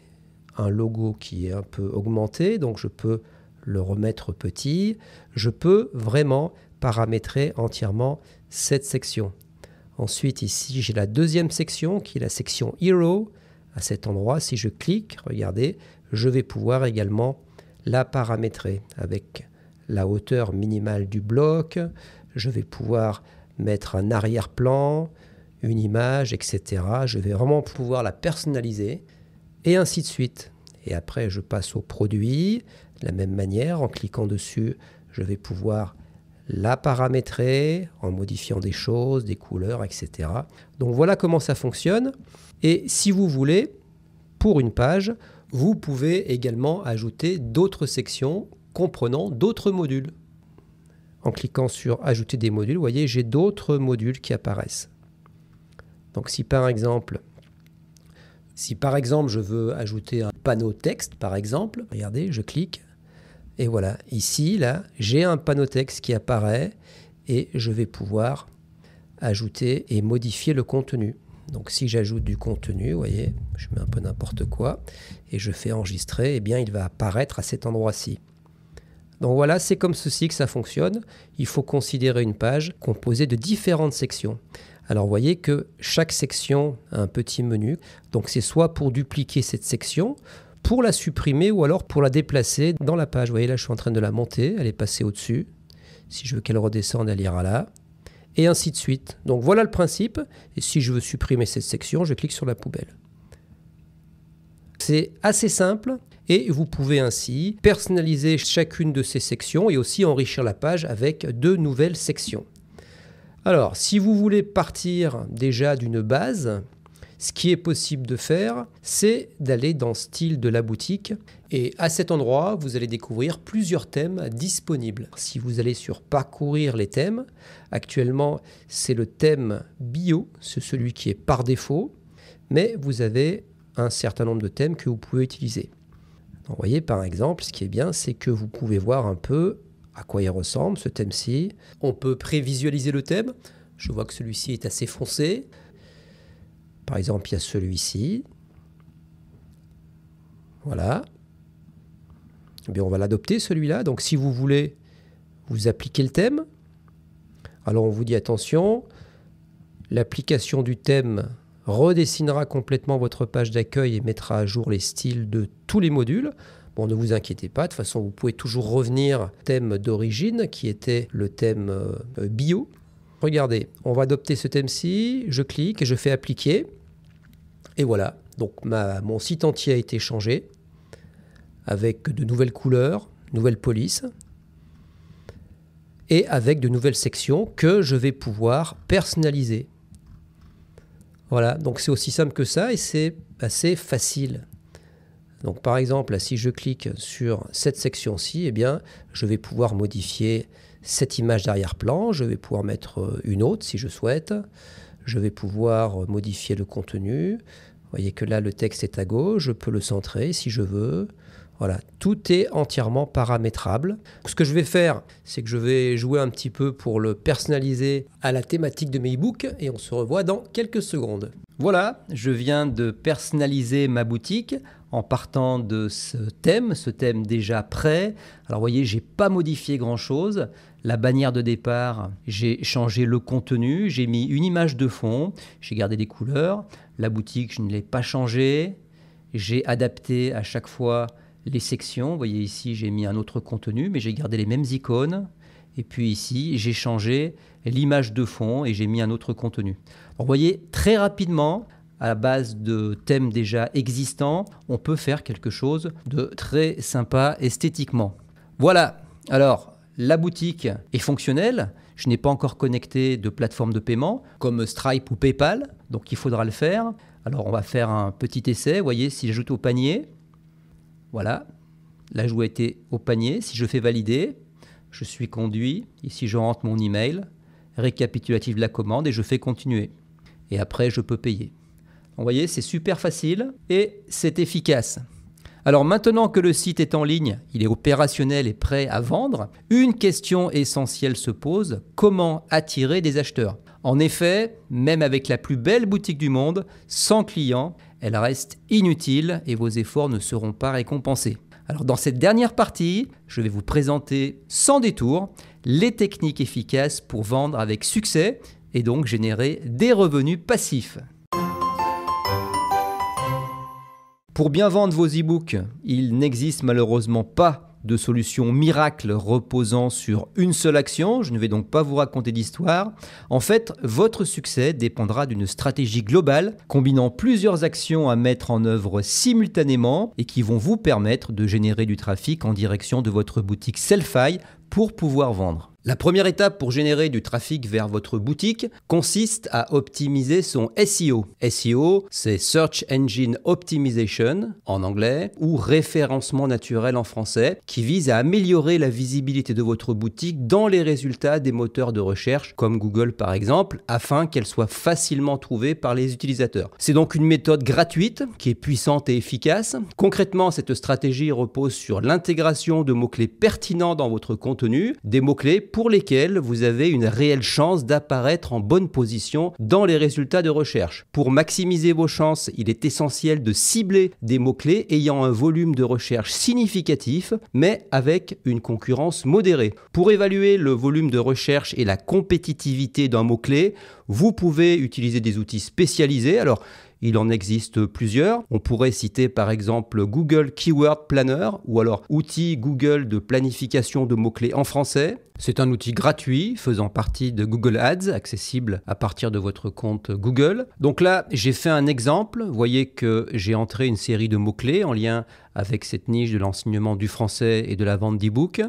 un logo qui est un peu augmenté, donc je peux le remettre petit. Je peux vraiment paramétrer entièrement cette section. Ensuite, ici, j'ai la deuxième section qui est la section Hero. À cet endroit, si je clique, regardez, je vais pouvoir également la paramétrer avec la hauteur minimale du bloc. Je vais pouvoir mettre un arrière-plan, une image, etc. Je vais vraiment pouvoir la personnaliser et ainsi de suite. Et après, je passe au produit. De la même manière, en cliquant dessus, je vais pouvoir la paramétrer en modifiant des choses, des couleurs, etc. Donc voilà comment ça fonctionne. Et si vous voulez, pour une page, vous pouvez également ajouter d'autres sections comprenant d'autres modules. En cliquant sur Ajouter des modules, vous voyez, j'ai d'autres modules qui apparaissent. Donc si par exemple, je veux ajouter un panneau texte, par exemple, regardez, je clique. Et voilà, ici, là, j'ai un panneau texte qui apparaît et je vais pouvoir ajouter et modifier le contenu. Donc si j'ajoute du contenu, vous voyez, je mets un peu n'importe quoi et je fais enregistrer, eh bien il va apparaître à cet endroit-ci. Donc voilà, c'est comme ceci que ça fonctionne. Il faut considérer une page composée de différentes sections. Alors vous voyez que chaque section a un petit menu. Donc c'est soit pour dupliquer cette section, pour la supprimer ou alors pour la déplacer dans la page. Vous voyez là, je suis en train de la monter, elle est passée au-dessus. Si je veux qu'elle redescende, elle ira là. Et ainsi de suite. Donc voilà le principe. Et si je veux supprimer cette section, je clique sur la poubelle. C'est assez simple et vous pouvez ainsi personnaliser chacune de ces sections et aussi enrichir la page avec de nouvelles sections. Alors, si vous voulez partir déjà d'une base, ce qui est possible de faire, c'est d'aller dans Style de la boutique. Et à cet endroit, vous allez découvrir plusieurs thèmes disponibles. Si vous allez sur Parcourir les thèmes, actuellement, c'est le thème Bio, c'est celui qui est par défaut. Mais vous avez un certain nombre de thèmes que vous pouvez utiliser. Donc, vous voyez, par exemple, ce qui est bien, c'est que vous pouvez voir un peu à quoi il ressemble, ce thème-ci. On peut prévisualiser le thème. Je vois que celui-ci est assez foncé. Par exemple, il y a celui-ci. Voilà. Eh bien, on va l'adopter, celui-là. Donc, si vous voulez, vous appliquez le thème. Alors, on vous dit attention, l'application du thème redessinera complètement votre page d'accueil et mettra à jour les styles de tous les modules. Bon, ne vous inquiétez pas, de toute façon, vous pouvez toujours revenir au thème d'origine, qui était le thème bio. Regardez, on va adopter ce thème-ci, je clique et je fais appliquer. Et voilà, donc mon site entier a été changé avec de nouvelles couleurs, nouvelles polices et avec de nouvelles sections que je vais pouvoir personnaliser. Voilà, donc c'est aussi simple que ça et c'est assez facile. Donc par exemple, si je clique sur cette section-ci, eh bien, je vais pouvoir modifier cette image d'arrière-plan, je vais pouvoir mettre une autre si je souhaite, je vais pouvoir modifier le contenu. Vous voyez que là, le texte est à gauche, je peux le centrer si je veux. Voilà, tout est entièrement paramétrable. Ce que je vais faire, c'est que je vais jouer un petit peu pour le personnaliser à la thématique de mes e-books et on se revoit dans quelques secondes. Voilà, je viens de personnaliser ma boutique en partant de ce thème déjà prêt. Alors vous voyez, j'ai pas modifié grand-chose. La bannière de départ, j'ai changé le contenu, j'ai mis une image de fond, j'ai gardé des couleurs. La boutique, je ne l'ai pas changée. j'ai adapté à chaque fois les sections. Vous voyez ici, j'ai mis un autre contenu, mais j'ai gardé les mêmes icônes. Et puis ici, j'ai changé l'image de fond et j'ai mis un autre contenu. Alors, vous voyez, très rapidement, à la base de thèmes déjà existants, on peut faire quelque chose de très sympa esthétiquement. Voilà, alors la boutique est fonctionnelle. Je n'ai pas encore connecté de plateforme de paiement comme Stripe ou PayPal, donc il faudra le faire. Alors on va faire un petit essai. Vous voyez, si j'ajoute au panier, voilà, l'ajout a été au panier. Si je fais valider, je suis conduit. Ici, je rentre mon email, récapitulatif de la commande et je fais continuer. Et après, je peux payer. Vous voyez, c'est super facile et c'est efficace. Alors maintenant que le site est en ligne, il est opérationnel et prêt à vendre, une question essentielle se pose: comment attirer des acheteurs? En effet, même avec la plus belle boutique du monde, sans clients, elle reste inutile et vos efforts ne seront pas récompensés. Alors dans cette dernière partie, je vais vous présenter sans détour les techniques efficaces pour vendre avec succès et donc générer des revenus passifs. Pour bien vendre vos e-books, il n'existe malheureusement pas de solution miracle reposant sur une seule action. Je ne vais donc pas vous raconter d'histoire. En fait, votre succès dépendra d'une stratégie globale combinant plusieurs actions à mettre en œuvre simultanément et qui vont vous permettre de générer du trafic en direction de votre boutique Sellfy pour pouvoir vendre. La première étape pour générer du trafic vers votre boutique consiste à optimiser son SEO. SEO, c'est Search Engine Optimization en anglais ou référencement naturel en français, qui vise à améliorer la visibilité de votre boutique dans les résultats des moteurs de recherche comme Google par exemple, afin qu'elle soit facilement trouvée par les utilisateurs. C'est donc une méthode gratuite qui est puissante et efficace. Concrètement, cette stratégie repose sur l'intégration de mots-clés pertinents dans votre contenu, des mots-clés pour lesquels vous avez une réelle chance d'apparaître en bonne position dans les résultats de recherche. Pour maximiser vos chances, il est essentiel de cibler des mots-clés ayant un volume de recherche significatif, mais avec une concurrence modérée. Pour évaluer le volume de recherche et la compétitivité d'un mot-clé, vous pouvez utiliser des outils spécialisés. Alors, il en existe plusieurs. On pourrait citer par exemple Google Keyword Planner ou alors outil Google de planification de mots-clés en français. C'est un outil gratuit faisant partie de Google Ads, accessible à partir de votre compte Google. Donc là, j'ai fait un exemple. Vous voyez que j'ai entré une série de mots-clés en lien avec cette niche de l'enseignement du français et de la vente d'e-books.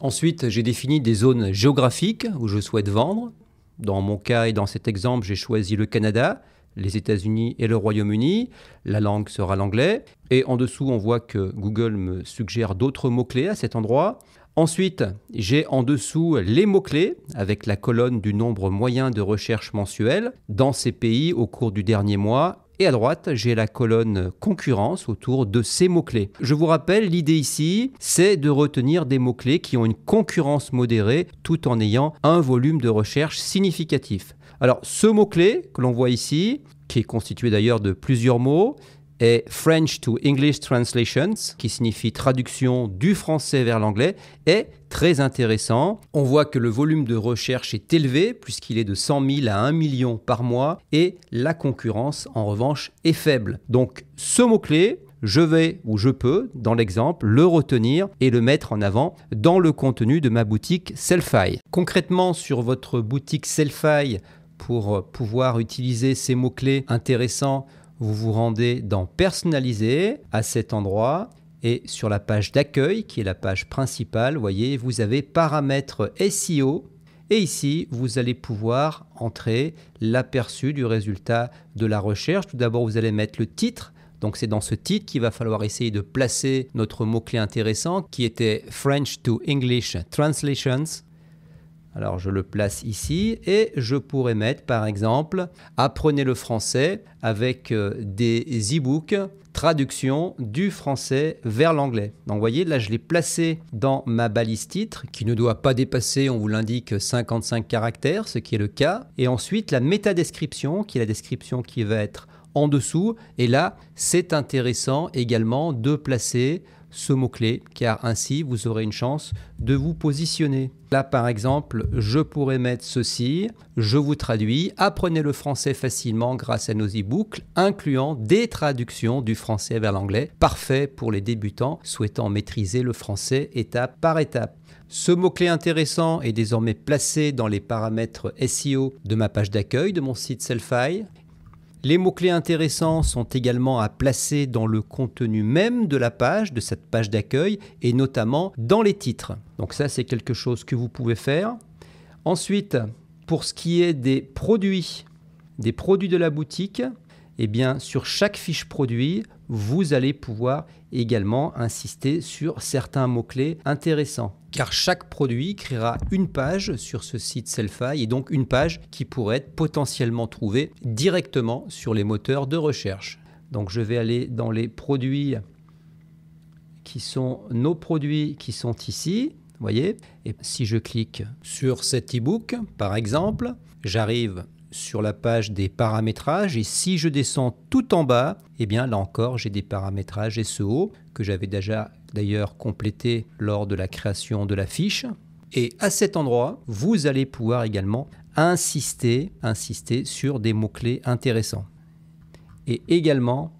Ensuite, j'ai défini des zones géographiques où je souhaite vendre. Dans mon cas et dans cet exemple, j'ai choisi le Canada, les États-Unis et le Royaume-Uni. La langue sera l'anglais. Et en dessous, on voit que Google me suggère d'autres mots-clés à cet endroit. Ensuite, j'ai en dessous les mots-clés avec la colonne du nombre moyen de recherche mensuelle dans ces pays au cours du dernier mois. Et à droite, j'ai la colonne concurrence autour de ces mots-clés. Je vous rappelle, l'idée ici, c'est de retenir des mots-clés qui ont une concurrence modérée tout en ayant un volume de recherche significatif. Alors, ce mot-clé que l'on voit ici, qui est constitué d'ailleurs de plusieurs mots, est French to English Translations, qui signifie traduction du français vers l'anglais, est très intéressant. On voit que le volume de recherche est élevé, puisqu'il est de 100 000 à 1 million par mois, et la concurrence, en revanche, est faible. Donc, ce mot-clé, je peux, dans l'exemple, le retenir et le mettre en avant dans le contenu de ma boutique Sellfy. Concrètement, sur votre boutique Sellfy, pour pouvoir utiliser ces mots-clés intéressants, vous vous rendez dans Personnaliser à cet endroit et sur la page d'accueil qui est la page principale, vous voyez, vous avez Paramètres SEO et ici vous allez pouvoir entrer l'aperçu du résultat de la recherche. Tout d'abord, vous allez mettre le titre. Donc c'est dans ce titre qu'il va falloir essayer de placer notre mot-clé intéressant qui était French to English Translations. Alors je le place ici et je pourrais mettre par exemple « Apprenez le français avec des e-books, traduction du français vers l'anglais ». Donc vous voyez, là je l'ai placé dans ma balise titre qui ne doit pas dépasser, on vous l'indique, 55 caractères, ce qui est le cas. Et ensuite la métadescription qui est la description qui va être en dessous. Et là, c'est intéressant également de placer ce mot-clé, car ainsi vous aurez une chance de vous positionner. Là par exemple, je pourrais mettre ceci, je vous traduis, apprenez le français facilement grâce à nos e-books, incluant des traductions du français vers l'anglais, parfait pour les débutants souhaitant maîtriser le français étape par étape. Ce mot-clé intéressant est désormais placé dans les paramètres SEO de ma page d'accueil de mon site Sellfy. Les mots-clés intéressants sont également à placer dans le contenu même de la page, de cette page d'accueil, et notamment dans les titres. Donc ça, c'est quelque chose que vous pouvez faire. Ensuite, pour ce qui est des produits de la boutique, eh bien, sur chaque fiche produit, vous allez pouvoir également insister sur certains mots-clés intéressants. Car chaque produit créera une page sur ce site Sellfy et donc une page qui pourrait être potentiellement trouvée directement sur les moteurs de recherche. Donc je vais aller dans les produits qui sont nos produits qui sont ici. Vous voyez, et si je clique sur cet e-book, par exemple, j'arrive sur la page des paramétrages et si je descends tout en bas, eh bien là encore j'ai des paramétrages SEO que j'avais déjà d'ailleurs complété lors de la création de la fiche. Et à cet endroit, vous allez pouvoir également insister sur des mots-clés intéressants. Et également,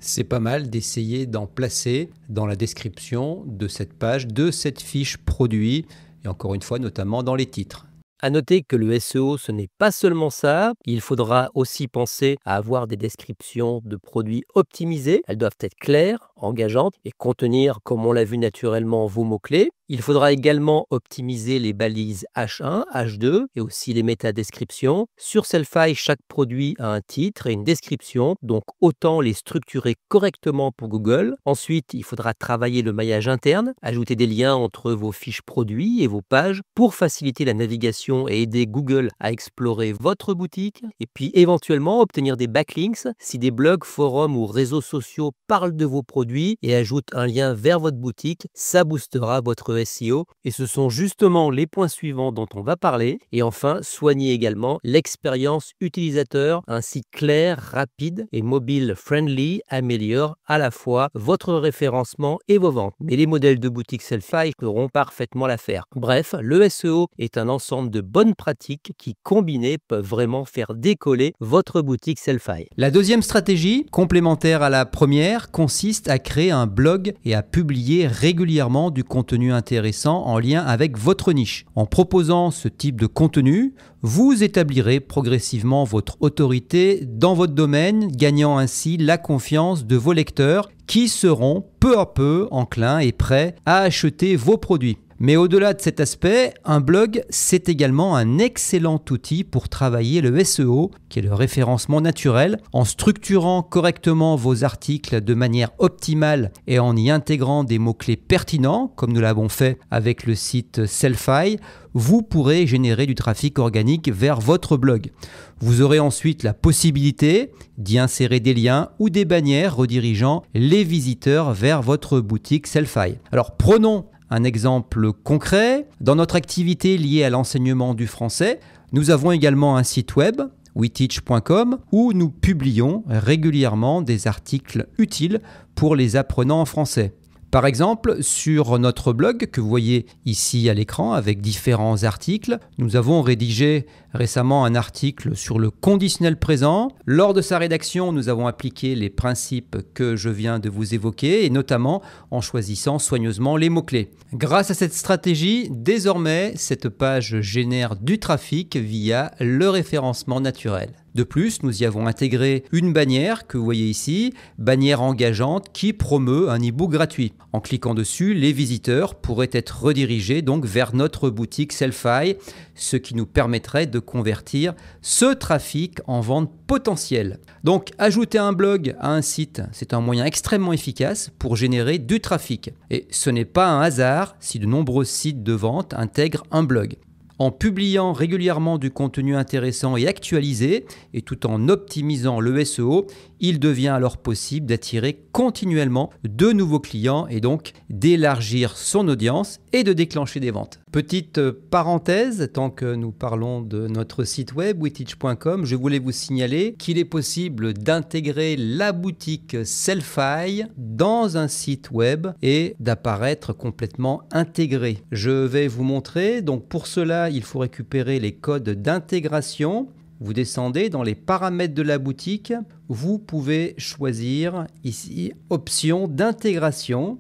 c'est pas mal d'essayer d'en placer dans la description de cette page, de cette fiche produit, et encore une fois, notamment dans les titres. À noter que le SEO, ce n'est pas seulement ça. Il faudra aussi penser à avoir des descriptions de produits optimisées. Elles doivent être claires, engageantes et contenir, comme on l'a vu naturellement, vos mots-clés. Il faudra également optimiser les balises H1, H2 et aussi les métadescriptions. Sur Sellfy, chaque produit a un titre et une description, donc autant les structurer correctement pour Google. Ensuite, il faudra travailler le maillage interne, ajouter des liens entre vos fiches produits et vos pages pour faciliter la navigation et aider Google à explorer votre boutique. Et puis éventuellement obtenir des backlinks si des blogs, forums ou réseaux sociaux parlent de vos produits et ajoutent un lien vers votre boutique. Ça boostera votre SEO et ce sont justement les points suivants dont on va parler. Et enfin, soignez également l'expérience utilisateur. Un site clair, rapide et mobile friendly améliore à la fois votre référencement et vos ventes. Mais les modèles de boutique Sellfy feront parfaitement l'affaire. Bref, le SEO est un ensemble de bonnes pratiques qui, combinées, peuvent vraiment faire décoller votre boutique Sellfy. La deuxième stratégie, complémentaire à la première, consiste à créer un blog et à publier régulièrement du contenu intéressant en lien avec votre niche. En proposant ce type de contenu, vous établirez progressivement votre autorité dans votre domaine, gagnant ainsi la confiance de vos lecteurs qui seront peu à peu enclins et prêts à acheter vos produits. Mais au-delà de cet aspect, un blog, c'est également un excellent outil pour travailler le SEO, qui est le référencement naturel, en structurant correctement vos articles de manière optimale et en y intégrant des mots-clés pertinents, comme nous l'avons fait avec le site Sellfy. Vous pourrez générer du trafic organique vers votre blog. Vous aurez ensuite la possibilité d'y insérer des liens ou des bannières redirigeant les visiteurs vers votre boutique Sellfy. Alors prenons un exemple concret. Dans notre activité liée à l'enseignement du français, nous avons également un site web, weteach.com, où nous publions régulièrement des articles utiles pour les apprenants en français. Par exemple, sur notre blog que vous voyez ici à l'écran avec différents articles, nous avons rédigé récemment un article sur le conditionnel présent. Lors de sa rédaction, nous avons appliqué les principes que je viens de vous évoquer et notamment en choisissant soigneusement les mots-clés. Grâce à cette stratégie, désormais, cette page génère du trafic via le référencement naturel. De plus, nous y avons intégré une bannière que vous voyez ici, bannière engageante qui promeut un e-book gratuit. En cliquant dessus, les visiteurs pourraient être redirigés donc vers notre boutique Sellfy, ce qui nous permettrait de convertir ce trafic en vente potentielle. Donc, ajouter un blog à un site, c'est un moyen extrêmement efficace pour générer du trafic. Et ce n'est pas un hasard si de nombreux sites de vente intègrent un blog. En publiant régulièrement du contenu intéressant et actualisé, et tout en optimisant le SEO, il devient alors possible d'attirer continuellement de nouveaux clients et donc d'élargir son audience et de déclencher des ventes. Petite parenthèse, tant que nous parlons de notre site web weteach.com, je voulais vous signaler qu'il est possible d'intégrer la boutique Sellfy dans un site web et d'apparaître complètement intégré. Je vais vous montrer. Donc pour cela, il faut récupérer les codes d'intégration. Vous descendez dans les paramètres de la boutique. Vous pouvez choisir ici option d'intégration.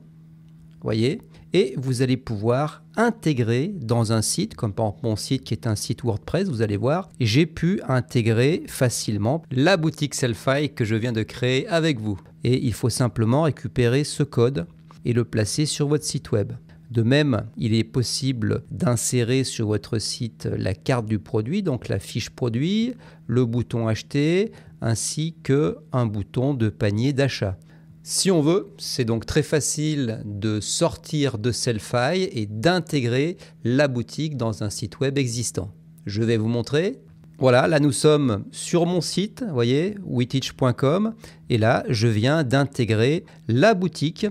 Voyez, et vous allez pouvoir intégrer dans un site, comme par exemple mon site qui est un site WordPress, vous allez voir, j'ai pu intégrer facilement la boutique Sellfy que je viens de créer avec vous. Et il faut simplement récupérer ce code et le placer sur votre site web. De même, il est possible d'insérer sur votre site la carte du produit, donc la fiche produit, le bouton acheter, ainsi qu'un bouton de panier d'achat. Si on veut, c'est donc très facile de sortir de Sellfy et d'intégrer la boutique dans un site web existant. Je vais vous montrer. Voilà, là nous sommes sur mon site, vous voyez, weteach.com, et là je viens d'intégrer la boutique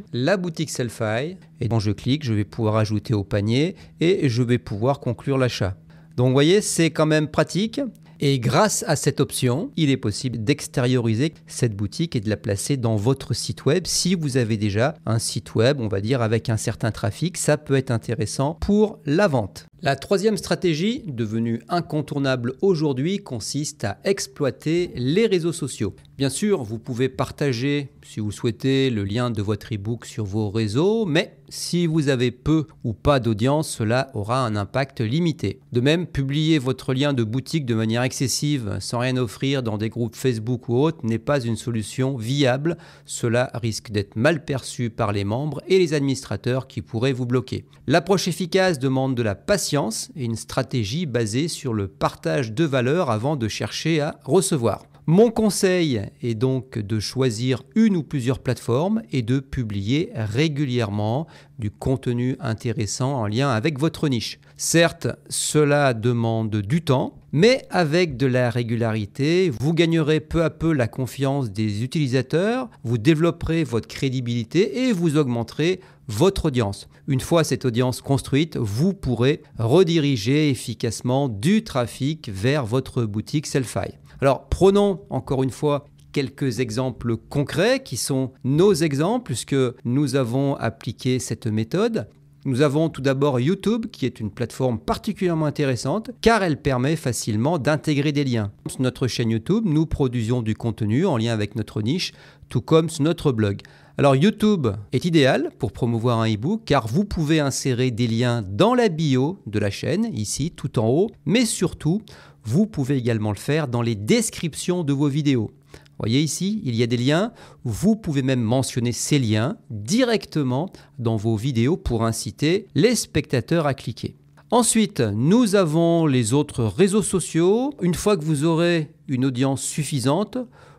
Sellfy. Et quand je clique, je vais pouvoir ajouter au panier et je vais pouvoir conclure l'achat. Donc vous voyez, c'est quand même pratique. Et grâce à cette option, il est possible d'extérioriser cette boutique et de la placer dans votre site web. Si vous avez déjà un site web, on va dire avec un certain trafic, ça peut être intéressant pour la vente. La troisième stratégie, devenue incontournable aujourd'hui, consiste à exploiter les réseaux sociaux. Bien sûr, vous pouvez partager, si vous souhaitez, le lien de votre e-book sur vos réseaux, mais si vous avez peu ou pas d'audience, cela aura un impact limité. De même, publier votre lien de boutique de manière excessive, sans rien offrir dans des groupes Facebook ou autres, n'est pas une solution viable. Cela risque d'être mal perçu par les membres et les administrateurs qui pourraient vous bloquer. L'approche efficace demande de la patience et une stratégie basée sur le partage de valeur avant de chercher à recevoir. Mon conseil est donc de choisir une ou plusieurs plateformes et de publier régulièrement du contenu intéressant en lien avec votre niche. Certes, cela demande du temps, mais avec de la régularité, vous gagnerez peu à peu la confiance des utilisateurs, vous développerez votre crédibilité et vous augmenterez votre audience. Une fois cette audience construite, vous pourrez rediriger efficacement du trafic vers votre boutique Sellfy. Alors prenons encore une fois quelques exemples concrets qui sont nos exemples puisque nous avons appliqué cette méthode. Nous avons tout d'abord YouTube qui est une plateforme particulièrement intéressante car elle permet facilement d'intégrer des liens. Sur notre chaîne YouTube, nous produisons du contenu en lien avec notre niche, tout comme sur notre blog. Alors YouTube est idéal pour promouvoir un e-book car vous pouvez insérer des liens dans la bio de la chaîne, ici tout en haut, mais surtout, vous pouvez également le faire dans les descriptions de vos vidéos. Vous voyez ici, il y a des liens. Vous pouvez même mentionner ces liens directement dans vos vidéos pour inciter les spectateurs à cliquer. Ensuite, nous avons les autres réseaux sociaux. Une fois que vous aurez une audience suffisante,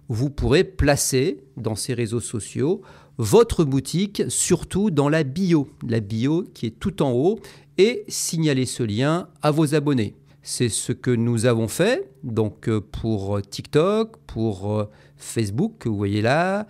vous pourrez placer dans ces réseaux sociaux votre boutique, surtout dans la bio qui est tout en haut, et signaler ce lien à vos abonnés. C'est ce que nous avons fait donc pour TikTok, pour Facebook que vous voyez là,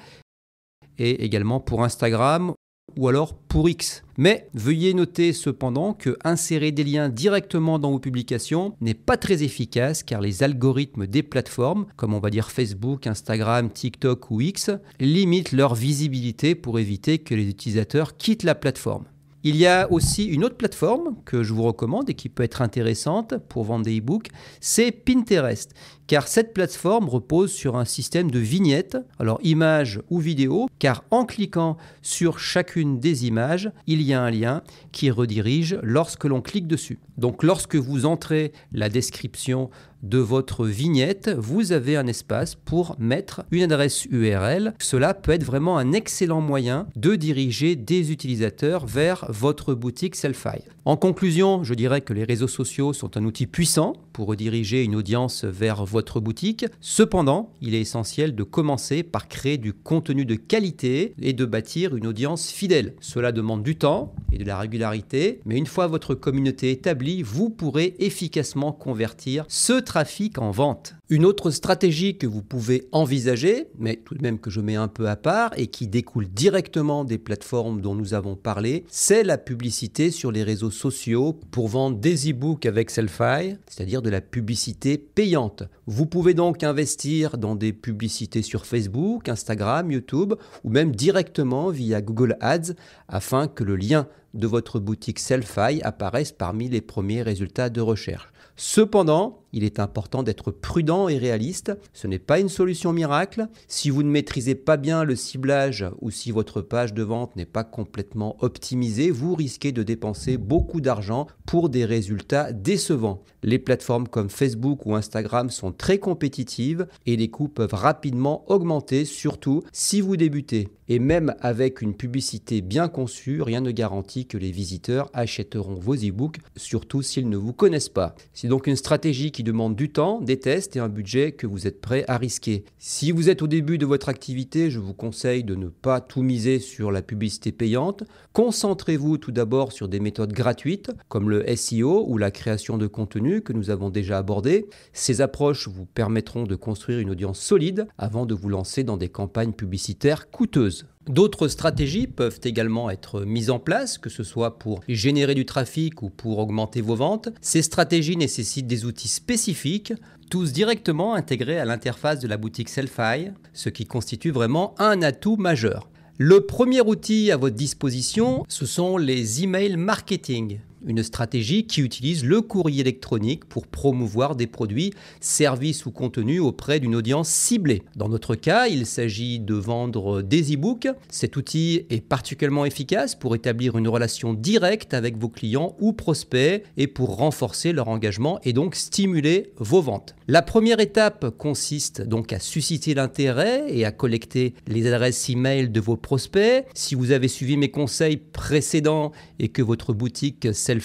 et également pour Instagram ou alors pour X. Mais veuillez noter cependant que insérer des liens directement dans vos publications n'est pas très efficace car les algorithmes des plateformes, comme on va dire Facebook, Instagram, TikTok ou X, limitent leur visibilité pour éviter que les utilisateurs quittent la plateforme. Il y a aussi une autre plateforme que je vous recommande et qui peut être intéressante pour vendre des e-books, c'est Pinterest. Car cette plateforme repose sur un système de vignettes, alors images ou vidéos, car en cliquant sur chacune des images, il y a un lien qui redirige lorsque l'on clique dessus. Donc lorsque vous entrez la description de votre vignette, vous avez un espace pour mettre une adresse URL. Cela peut être vraiment un excellent moyen de diriger des utilisateurs vers votre boutique Sellfy. En conclusion, je dirais que les réseaux sociaux sont un outil puissant pour rediriger une audience vers votre boutique. Cependant, il est essentiel de commencer par créer du contenu de qualité et de bâtir une audience fidèle. Cela demande du temps et de la régularité, mais une fois votre communauté établie, vous pourrez efficacement convertir ce trafic en vente. Une autre stratégie que vous pouvez envisager, mais tout de même que je mets un peu à part et qui découle directement des plateformes dont nous avons parlé, c'est la publicité sur les réseaux sociaux pour vendre des e-books avec Sellfy, c'est-à-dire de la publicité payante. Vous pouvez donc investir dans des publicités sur Facebook, Instagram, YouTube ou même directement via Google Ads afin que le lien de votre boutique Sellfy apparaisse parmi les premiers résultats de recherche. Cependant, il est important d'être prudent et réaliste. Ce n'est pas une solution miracle. Si vous ne maîtrisez pas bien le ciblage ou si votre page de vente n'est pas complètement optimisée, vous risquez de dépenser beaucoup d'argent pour des résultats décevants. Les plateformes comme Facebook ou Instagram sont très compétitives et les coûts peuvent rapidement augmenter, surtout si vous débutez. Et même avec une publicité bien conçue, rien ne garantit que les visiteurs achèteront vos e-books, surtout s'ils ne vous connaissent pas. C'est donc une stratégie qui demande du temps, des tests et un budget que vous êtes prêt à risquer. Si vous êtes au début de votre activité, je vous conseille de ne pas tout miser sur la publicité payante. Concentrez-vous tout d'abord sur des méthodes gratuites comme le SEO ou la création de contenu que nous avons déjà abordé. Ces approches vous permettront de construire une audience solide avant de vous lancer dans des campagnes publicitaires coûteuses. D'autres stratégies peuvent également être mises en place, que ce soit pour générer du trafic ou pour augmenter vos ventes. Ces stratégies nécessitent des outils spécifiques, tous directement intégrés à l'interface de la boutique Sellfy, ce qui constitue vraiment un atout majeur. Le premier outil à votre disposition, ce sont les emails marketing. Une stratégie qui utilise le courrier électronique pour promouvoir des produits, services ou contenus auprès d'une audience ciblée. Dans notre cas, il s'agit de vendre des e-books. Cet outil est particulièrement efficace pour établir une relation directe avec vos clients ou prospects et pour renforcer leur engagement et donc stimuler vos ventes. La première étape consiste donc à susciter l'intérêt et à collecter les adresses e-mail de vos prospects. Si vous avez suivi mes conseils précédents et que votre boutique Sellfy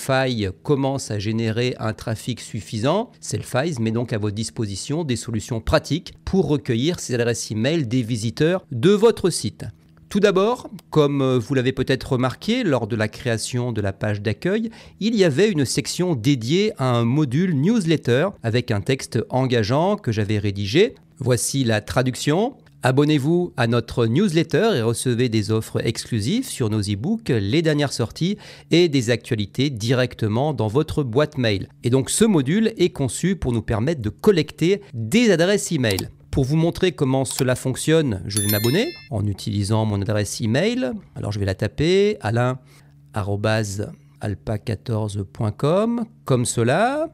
commence à générer un trafic suffisant, Sellfy met donc à votre disposition des solutions pratiques pour recueillir ces adresses e-mail des visiteurs de votre site. Tout d'abord, comme vous l'avez peut-être remarqué lors de la création de la page d'accueil, il y avait une section dédiée à un module newsletter avec un texte engageant que j'avais rédigé. Voici la traduction. Abonnez-vous à notre newsletter et recevez des offres exclusives sur nos e-books, les dernières sorties et des actualités directement dans votre boîte mail. Et donc ce module est conçu pour nous permettre de collecter des adresses e-mail. Pour vous montrer comment cela fonctionne, je vais m'abonner en utilisant mon adresse email. Alors je vais la taper, alain@alpa14.com, comme cela.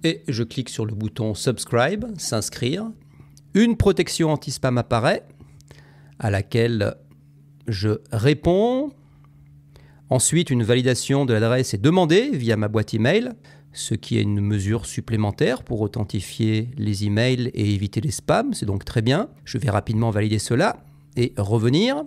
Et je clique sur le bouton subscribe, s'inscrire. Une protection anti-spam apparaît, à laquelle je réponds. Ensuite, une validation de l'adresse est demandée via ma boîte email, ce qui est une mesure supplémentaire pour authentifier les emails et éviter les spams. C'est donc très bien. Je vais rapidement valider cela et revenir.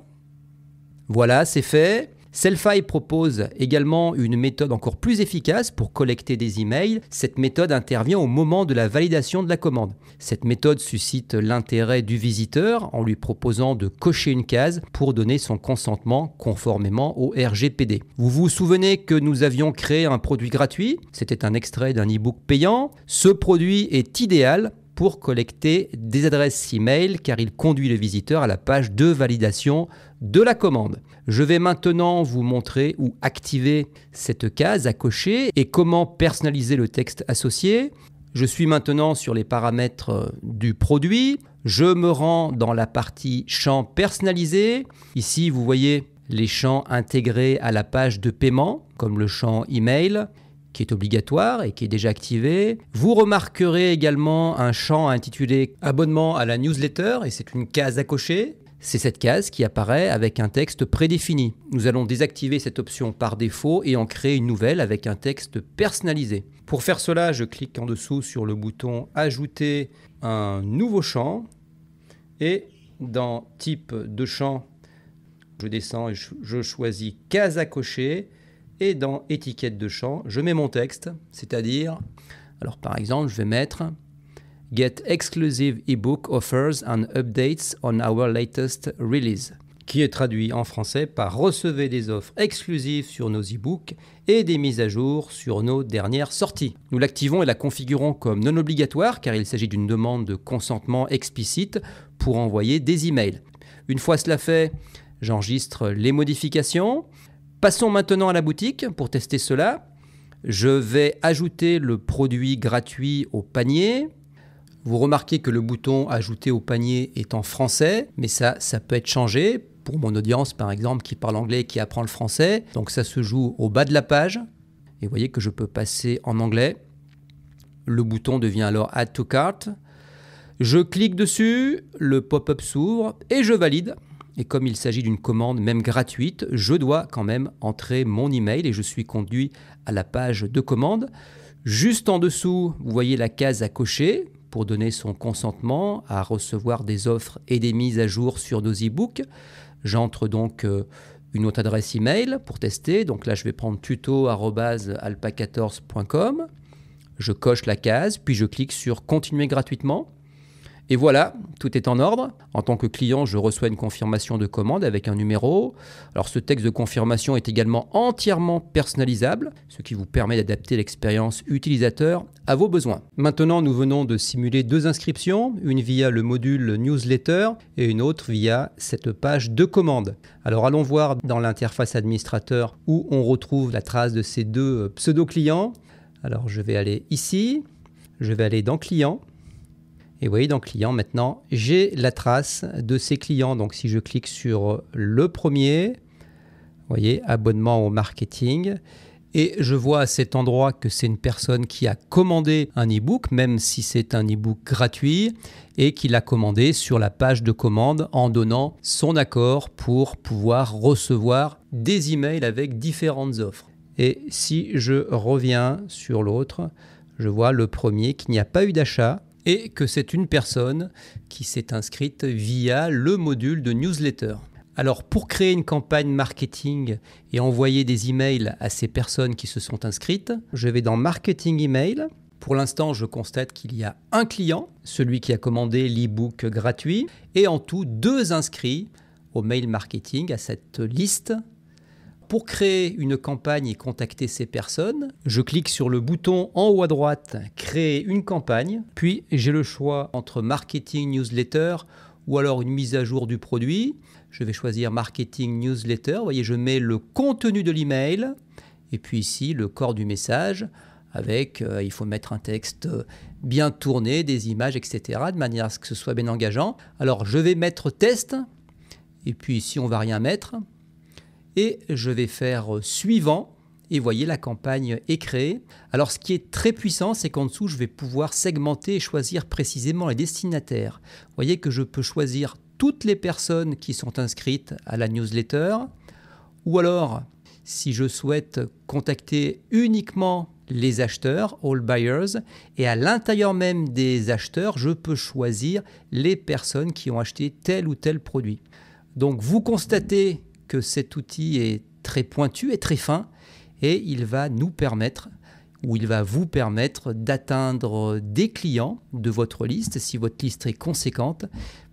Voilà, c'est fait. Sellfy propose également une méthode encore plus efficace pour collecter des emails. Cette méthode intervient au moment de la validation de la commande. Cette méthode suscite l'intérêt du visiteur en lui proposant de cocher une case pour donner son consentement conformément au RGPD. Vous vous souvenez que nous avions créé un produit gratuit? C'était un extrait d'un e-book payant. Ce produit est idéal pour collecter des adresses e-mail car il conduit le visiteur à la page de validation de la commande. Je vais maintenant vous montrer où activer cette case à cocher et comment personnaliser le texte associé. Je suis maintenant sur les paramètres du produit. Je me rends dans la partie champs personnalisés. Ici, vous voyez les champs intégrés à la page de paiement, comme le champ email, qui est obligatoire et qui est déjà activé. Vous remarquerez également un champ intitulé « Abonnement à la newsletter » et c'est une case à cocher. C'est cette case qui apparaît avec un texte prédéfini. Nous allons désactiver cette option par défaut et en créer une nouvelle avec un texte personnalisé. Pour faire cela, je clique en dessous sur le bouton « Ajouter un nouveau champ » et dans « Type de champ », je descends et je choisis « Case à cocher » et dans « Étiquette de champ », je mets mon texte, c'est-à-dire, alors par exemple, je vais mettre « Get exclusive ebook offers and updates on our latest release », qui est traduit en français par « Recevez des offres exclusives sur nos e-books et des mises à jour sur nos dernières sorties ». Nous l'activons et la configurons comme non obligatoire car il s'agit d'une demande de consentement explicite pour envoyer des emails. Une fois cela fait, j'enregistre les modifications. Passons maintenant à la boutique pour tester cela. Je vais ajouter le produit gratuit au panier. Vous remarquez que le bouton « Ajouter au panier » est en français, mais ça peut être changé. Pour mon audience, par exemple, qui parle anglais et qui apprend le français. Donc ça se joue au bas de la page. Et vous voyez que je peux passer en anglais. Le bouton devient alors « Add to cart ». Je clique dessus, le pop-up s'ouvre et je valide. Et comme il s'agit d'une commande même gratuite, je dois quand même entrer mon email et je suis conduit à la page de commande. Juste en dessous, vous voyez la case à cocher pour donner son consentement à recevoir des offres et des mises à jour sur nos e-books. J'entre donc une autre adresse email pour tester. Donc là, je vais prendre tuto@alpa14.com. Je coche la case, puis je clique sur « Continuer gratuitement ». Et voilà, tout est en ordre. En tant que client, je reçois une confirmation de commande avec un numéro. Alors ce texte de confirmation est également entièrement personnalisable, ce qui vous permet d'adapter l'expérience utilisateur à vos besoins. Maintenant, nous venons de simuler deux inscriptions, une via le module newsletter et une autre via cette page de commande. Alors allons voir dans l'interface administrateur où on retrouve la trace de ces deux pseudo-clients. Alors je vais aller ici, je vais aller dans client. Et vous voyez dans client maintenant, j'ai la trace de ces clients. Donc si je clique sur le premier, vous voyez, abonnement au marketing. Et je vois à cet endroit que c'est une personne qui a commandé un e-book, même si c'est un e-book gratuit, et qui l'a commandé sur la page de commande en donnant son accord pour pouvoir recevoir des emails avec différentes offres. Et si je reviens sur l'autre, je vois le premier qu'il n'y a pas eu d'achat, et que c'est une personne qui s'est inscrite via le module de newsletter. Alors pour créer une campagne marketing et envoyer des emails à ces personnes qui se sont inscrites, je vais dans Marketing Email. Pour l'instant, je constate qu'il y a un client, celui qui a commandé l'e-book gratuit, et en tout 2 inscrits au mail marketing à cette liste. Pour créer une campagne et contacter ces personnes, je clique sur le bouton en haut à droite « Créer une campagne », puis j'ai le choix entre Marketing Newsletter ou alors une mise à jour du produit. Je vais choisir Marketing Newsletter. Vous voyez, je mets le contenu de l'email et puis ici le corps du message avec, il faut mettre un texte bien tourné, des images, etc. de manière à ce que ce soit bien engageant. Alors je vais mettre test et puis ici on ne va rien mettre. Et je vais faire suivant, et voyez, la campagne est créée. Alors ce qui est très puissant, c'est qu'en dessous, je vais pouvoir segmenter et choisir précisément les destinataires. Vous voyez que je peux choisir toutes les personnes qui sont inscrites à la newsletter, ou alors, si je souhaite contacter uniquement les acheteurs, all buyers, et à l'intérieur même des acheteurs, je peux choisir les personnes qui ont acheté tel ou tel produit. Donc vous constatez que cet outil est très pointu et très fin et il va nous permettre ou il va vous permettre d'atteindre des clients de votre liste si votre liste est conséquente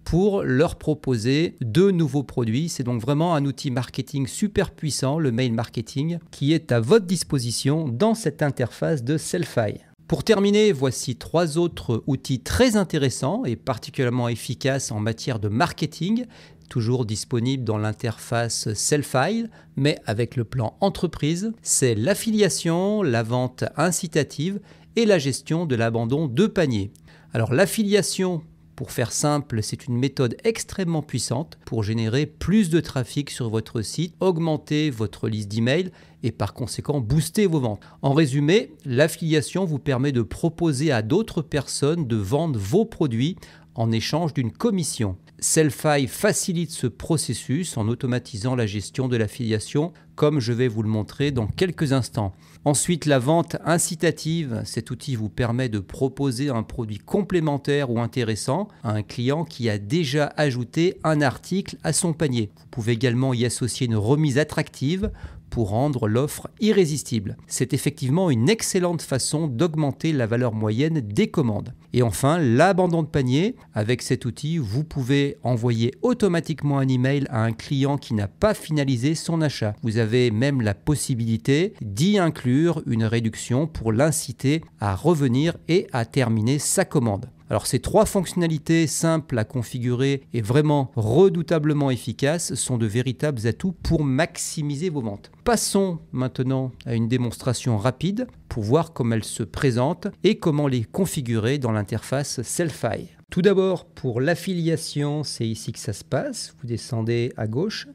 pour leur proposer de nouveaux produits. C'est donc vraiment un outil marketing super puissant, le mail marketing, qui est à votre disposition dans cette interface de Sellfy. Pour terminer, voici 3 autres outils très intéressants et particulièrement efficaces en matière de marketing, toujours disponible dans l'interface Sellfy, mais avec le plan entreprise. C'est l'affiliation, la vente incitative et la gestion de l'abandon de panier. Alors l'affiliation, pour faire simple, c'est une méthode extrêmement puissante pour générer plus de trafic sur votre site, augmenter votre liste d'emails et par conséquent booster vos ventes. En résumé, l'affiliation vous permet de proposer à d'autres personnes de vendre vos produits en échange d'une commission. Sellfy facilite ce processus en automatisant la gestion de l'affiliation, comme je vais vous le montrer dans quelques instants. Ensuite, la vente incitative. Cet outil vous permet de proposer un produit complémentaire ou intéressant à un client qui a déjà ajouté un article à son panier. Vous pouvez également y associer une remise attractive pour rendre l'offre irrésistible. C'est effectivement une excellente façon d'augmenter la valeur moyenne des commandes. Et enfin, l'abandon de panier. Avec cet outil, vous pouvez envoyer automatiquement un email à un client qui n'a pas finalisé son achat. Vous avez même la possibilité d'y inclure une réduction pour l'inciter à revenir et à terminer sa commande. Alors ces 3 fonctionnalités simples à configurer et vraiment redoutablement efficaces sont de véritables atouts pour maximiser vos ventes. Passons maintenant à une démonstration rapide pour voir comment elles se présentent et comment les configurer dans l'interface Sellfy. Tout d'abord, pour l'affiliation, c'est ici que ça se passe. Vous descendez à gauche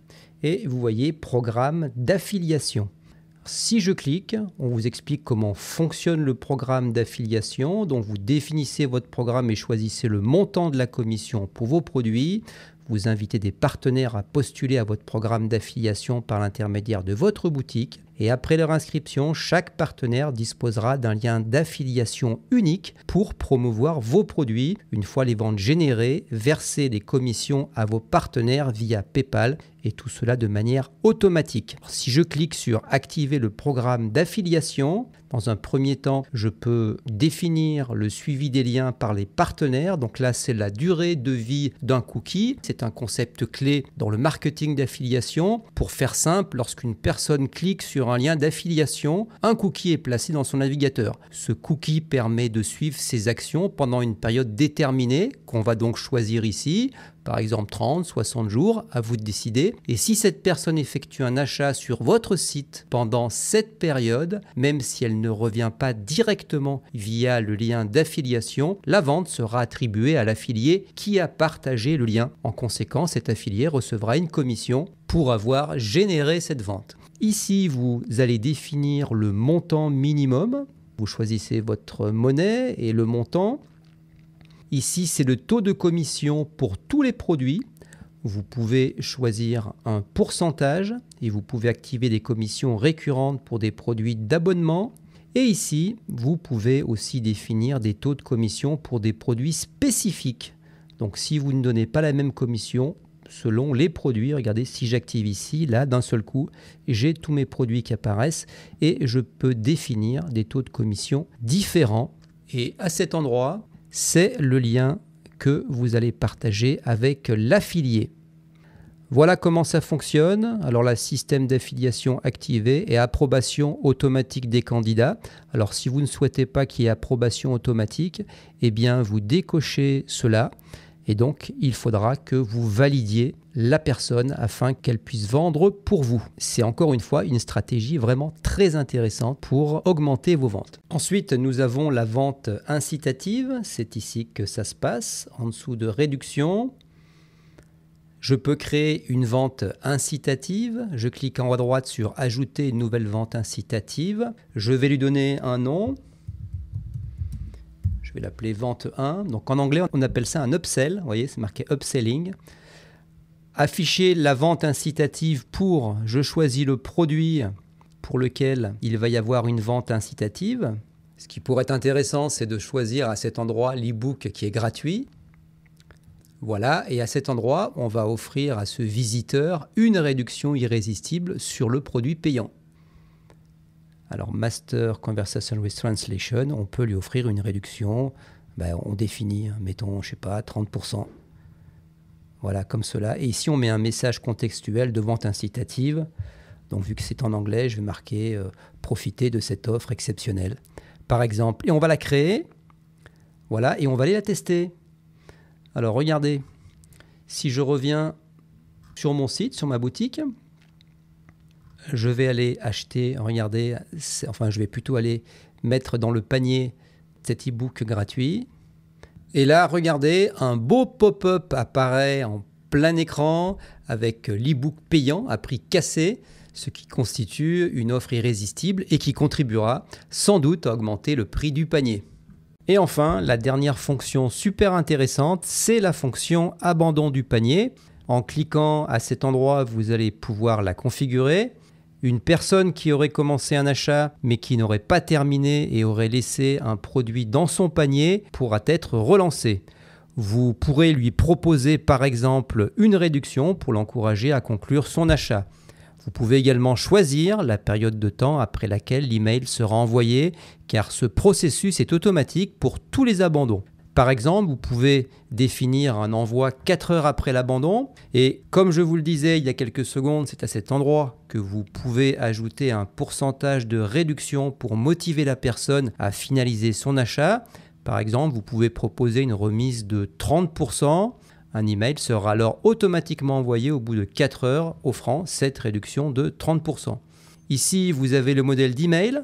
et vous voyez Programme d'affiliation. Si je clique, on vous explique comment fonctionne le programme d'affiliation. Donc vous définissez votre programme et choisissez le montant de la commission pour vos produits. Vous invitez des partenaires à postuler à votre programme d'affiliation par l'intermédiaire de votre boutique. Et après leur inscription, chaque partenaire disposera d'un lien d'affiliation unique pour promouvoir vos produits. Une fois les ventes générées, versez des commissions à vos partenaires via PayPal et tout cela de manière automatique. Si je clique sur activer le programme d'affiliation, dans un premier temps, je peux définir le suivi des liens par les partenaires. Donc là, c'est la durée de vie d'un cookie. C'est un concept clé dans le marketing d'affiliation. Pour faire simple, lorsqu'une personne clique sur un lien d'affiliation, un cookie est placé dans son navigateur. Ce cookie permet de suivre ses actions pendant une période déterminée qu'on va donc choisir ici. Par exemple 30, 60 jours, à vous de décider. Et si cette personne effectue un achat sur votre site pendant cette période, même si elle ne revient pas directement via le lien d'affiliation, la vente sera attribuée à l'affilié qui a partagé le lien. En conséquence, cet affilié recevra une commission pour avoir généré cette vente. Ici, vous allez définir le montant minimum. Vous choisissez votre monnaie et le montant. Ici, c'est le taux de commission pour tous les produits. Vous pouvez choisir un pourcentage et vous pouvez activer des commissions récurrentes pour des produits d'abonnement. Et ici, vous pouvez aussi définir des taux de commission pour des produits spécifiques. Donc, si vous ne donnez pas la même commission selon les produits, regardez, si j'active ici, là, d'un seul coup, j'ai tous mes produits qui apparaissent et je peux définir des taux de commission différents. Et à cet endroit, c'est le lien que vous allez partager avec l'affilié. Voilà comment ça fonctionne. Alors, le système d'affiliation activé et approbation automatique des candidats. Alors, si vous ne souhaitez pas qu'il y ait approbation automatique, eh bien, vous décochez cela. Et donc, il faudra que vous validiez la personne afin qu'elle puisse vendre pour vous. C'est encore une fois une stratégie vraiment très intéressante pour augmenter vos ventes. Ensuite, nous avons la vente incitative. C'est ici que ça se passe, en dessous de réduction. Je peux créer une vente incitative. Je clique en haut à droite sur ajouter une nouvelle vente incitative. Je vais lui donner un nom. Je vais l'appeler vente 1. Donc en anglais, on appelle ça un upsell. Vous voyez, c'est marqué upselling. Afficher la vente incitative pour, je choisis le produit pour lequel il va y avoir une vente incitative. Ce qui pourrait être intéressant, c'est de choisir à cet endroit l'e-book qui est gratuit. Voilà, et à cet endroit, on va offrir à ce visiteur une réduction irrésistible sur le produit payant. Alors, Master Conversation with Translation, on peut lui offrir une réduction, on définit, mettons, je sais pas, 30%. Voilà, comme cela. Et ici, on met un message contextuel de vente incitative. Donc, vu que c'est en anglais, je vais marquer profiter de cette offre exceptionnelle, par exemple. Et on va la créer. Voilà, et on va aller la tester. Alors, regardez. Si je reviens sur mon site, sur ma boutique, je vais aller acheter, regardez, je vais plutôt aller mettre dans le panier cet e-book gratuit. Et là, regardez, un beau pop-up apparaît en plein écran avec l'e-book payant à prix cassé, ce qui constitue une offre irrésistible et qui contribuera sans doute à augmenter le prix du panier. Et enfin, la dernière fonction super intéressante, c'est la fonction abandon du panier. En cliquant à cet endroit, vous allez pouvoir la configurer. Une personne qui aurait commencé un achat mais qui n'aurait pas terminé et aurait laissé un produit dans son panier pourra être relancée. Vous pourrez lui proposer par exemple une réduction pour l'encourager à conclure son achat. Vous pouvez également choisir la période de temps après laquelle l'email sera envoyé, car ce processus est automatique pour tous les abandons. Par exemple, vous pouvez définir un envoi 4 heures après l'abandon, et comme je vous le disais il y a quelques secondes, c'est à cet endroit que vous pouvez ajouter un pourcentage de réduction pour motiver la personne à finaliser son achat. Par exemple, vous pouvez proposer une remise de 30%. Un email sera alors automatiquement envoyé au bout de 4 heures offrant cette réduction de 30%. Ici, vous avez le modèle d'email.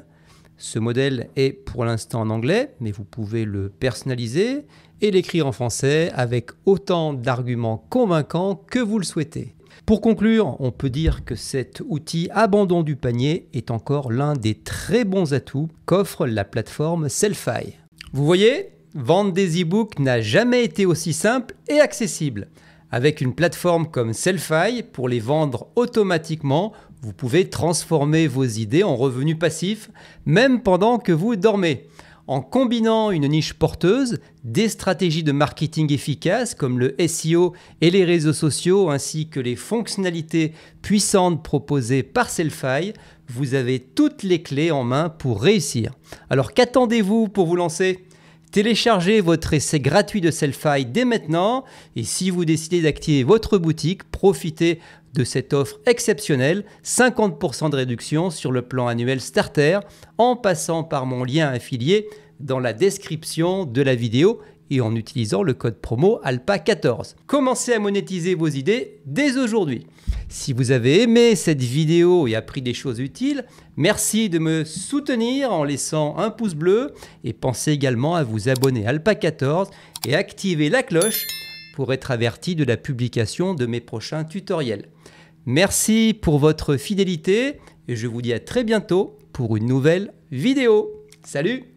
Ce modèle est pour l'instant en anglais, mais vous pouvez le personnaliser et l'écrire en français avec autant d'arguments convaincants que vous le souhaitez. Pour conclure, on peut dire que cet outil abandon du panier est encore l'un des très bons atouts qu'offre la plateforme Sellfy. Vous voyez ? Vendre des e-books n'a jamais été aussi simple et accessible. Avec une plateforme comme Sellfy, pour les vendre automatiquement, vous pouvez transformer vos idées en revenus passifs, même pendant que vous dormez. En combinant une niche porteuse, des stratégies de marketing efficaces comme le SEO et les réseaux sociaux, ainsi que les fonctionnalités puissantes proposées par Sellfy, vous avez toutes les clés en main pour réussir. Alors qu'attendez-vous pour vous lancer ? Téléchargez votre essai gratuit de Sellfy dès maintenant et si vous décidez d'activer votre boutique, profitez de cette offre exceptionnelle, 50% de réduction sur le plan annuel Starter en passant par mon lien affilié dans la description de la vidéo et en utilisant le code promo ALPA14. Commencez à monétiser vos idées dès aujourd'hui. Si vous avez aimé cette vidéo et appris des choses utiles, merci de me soutenir en laissant un pouce bleu et pensez également à vous abonner à ALPA14 et activer la cloche pour être averti de la publication de mes prochains tutoriels. Merci pour votre fidélité et je vous dis à très bientôt pour une nouvelle vidéo. Salut!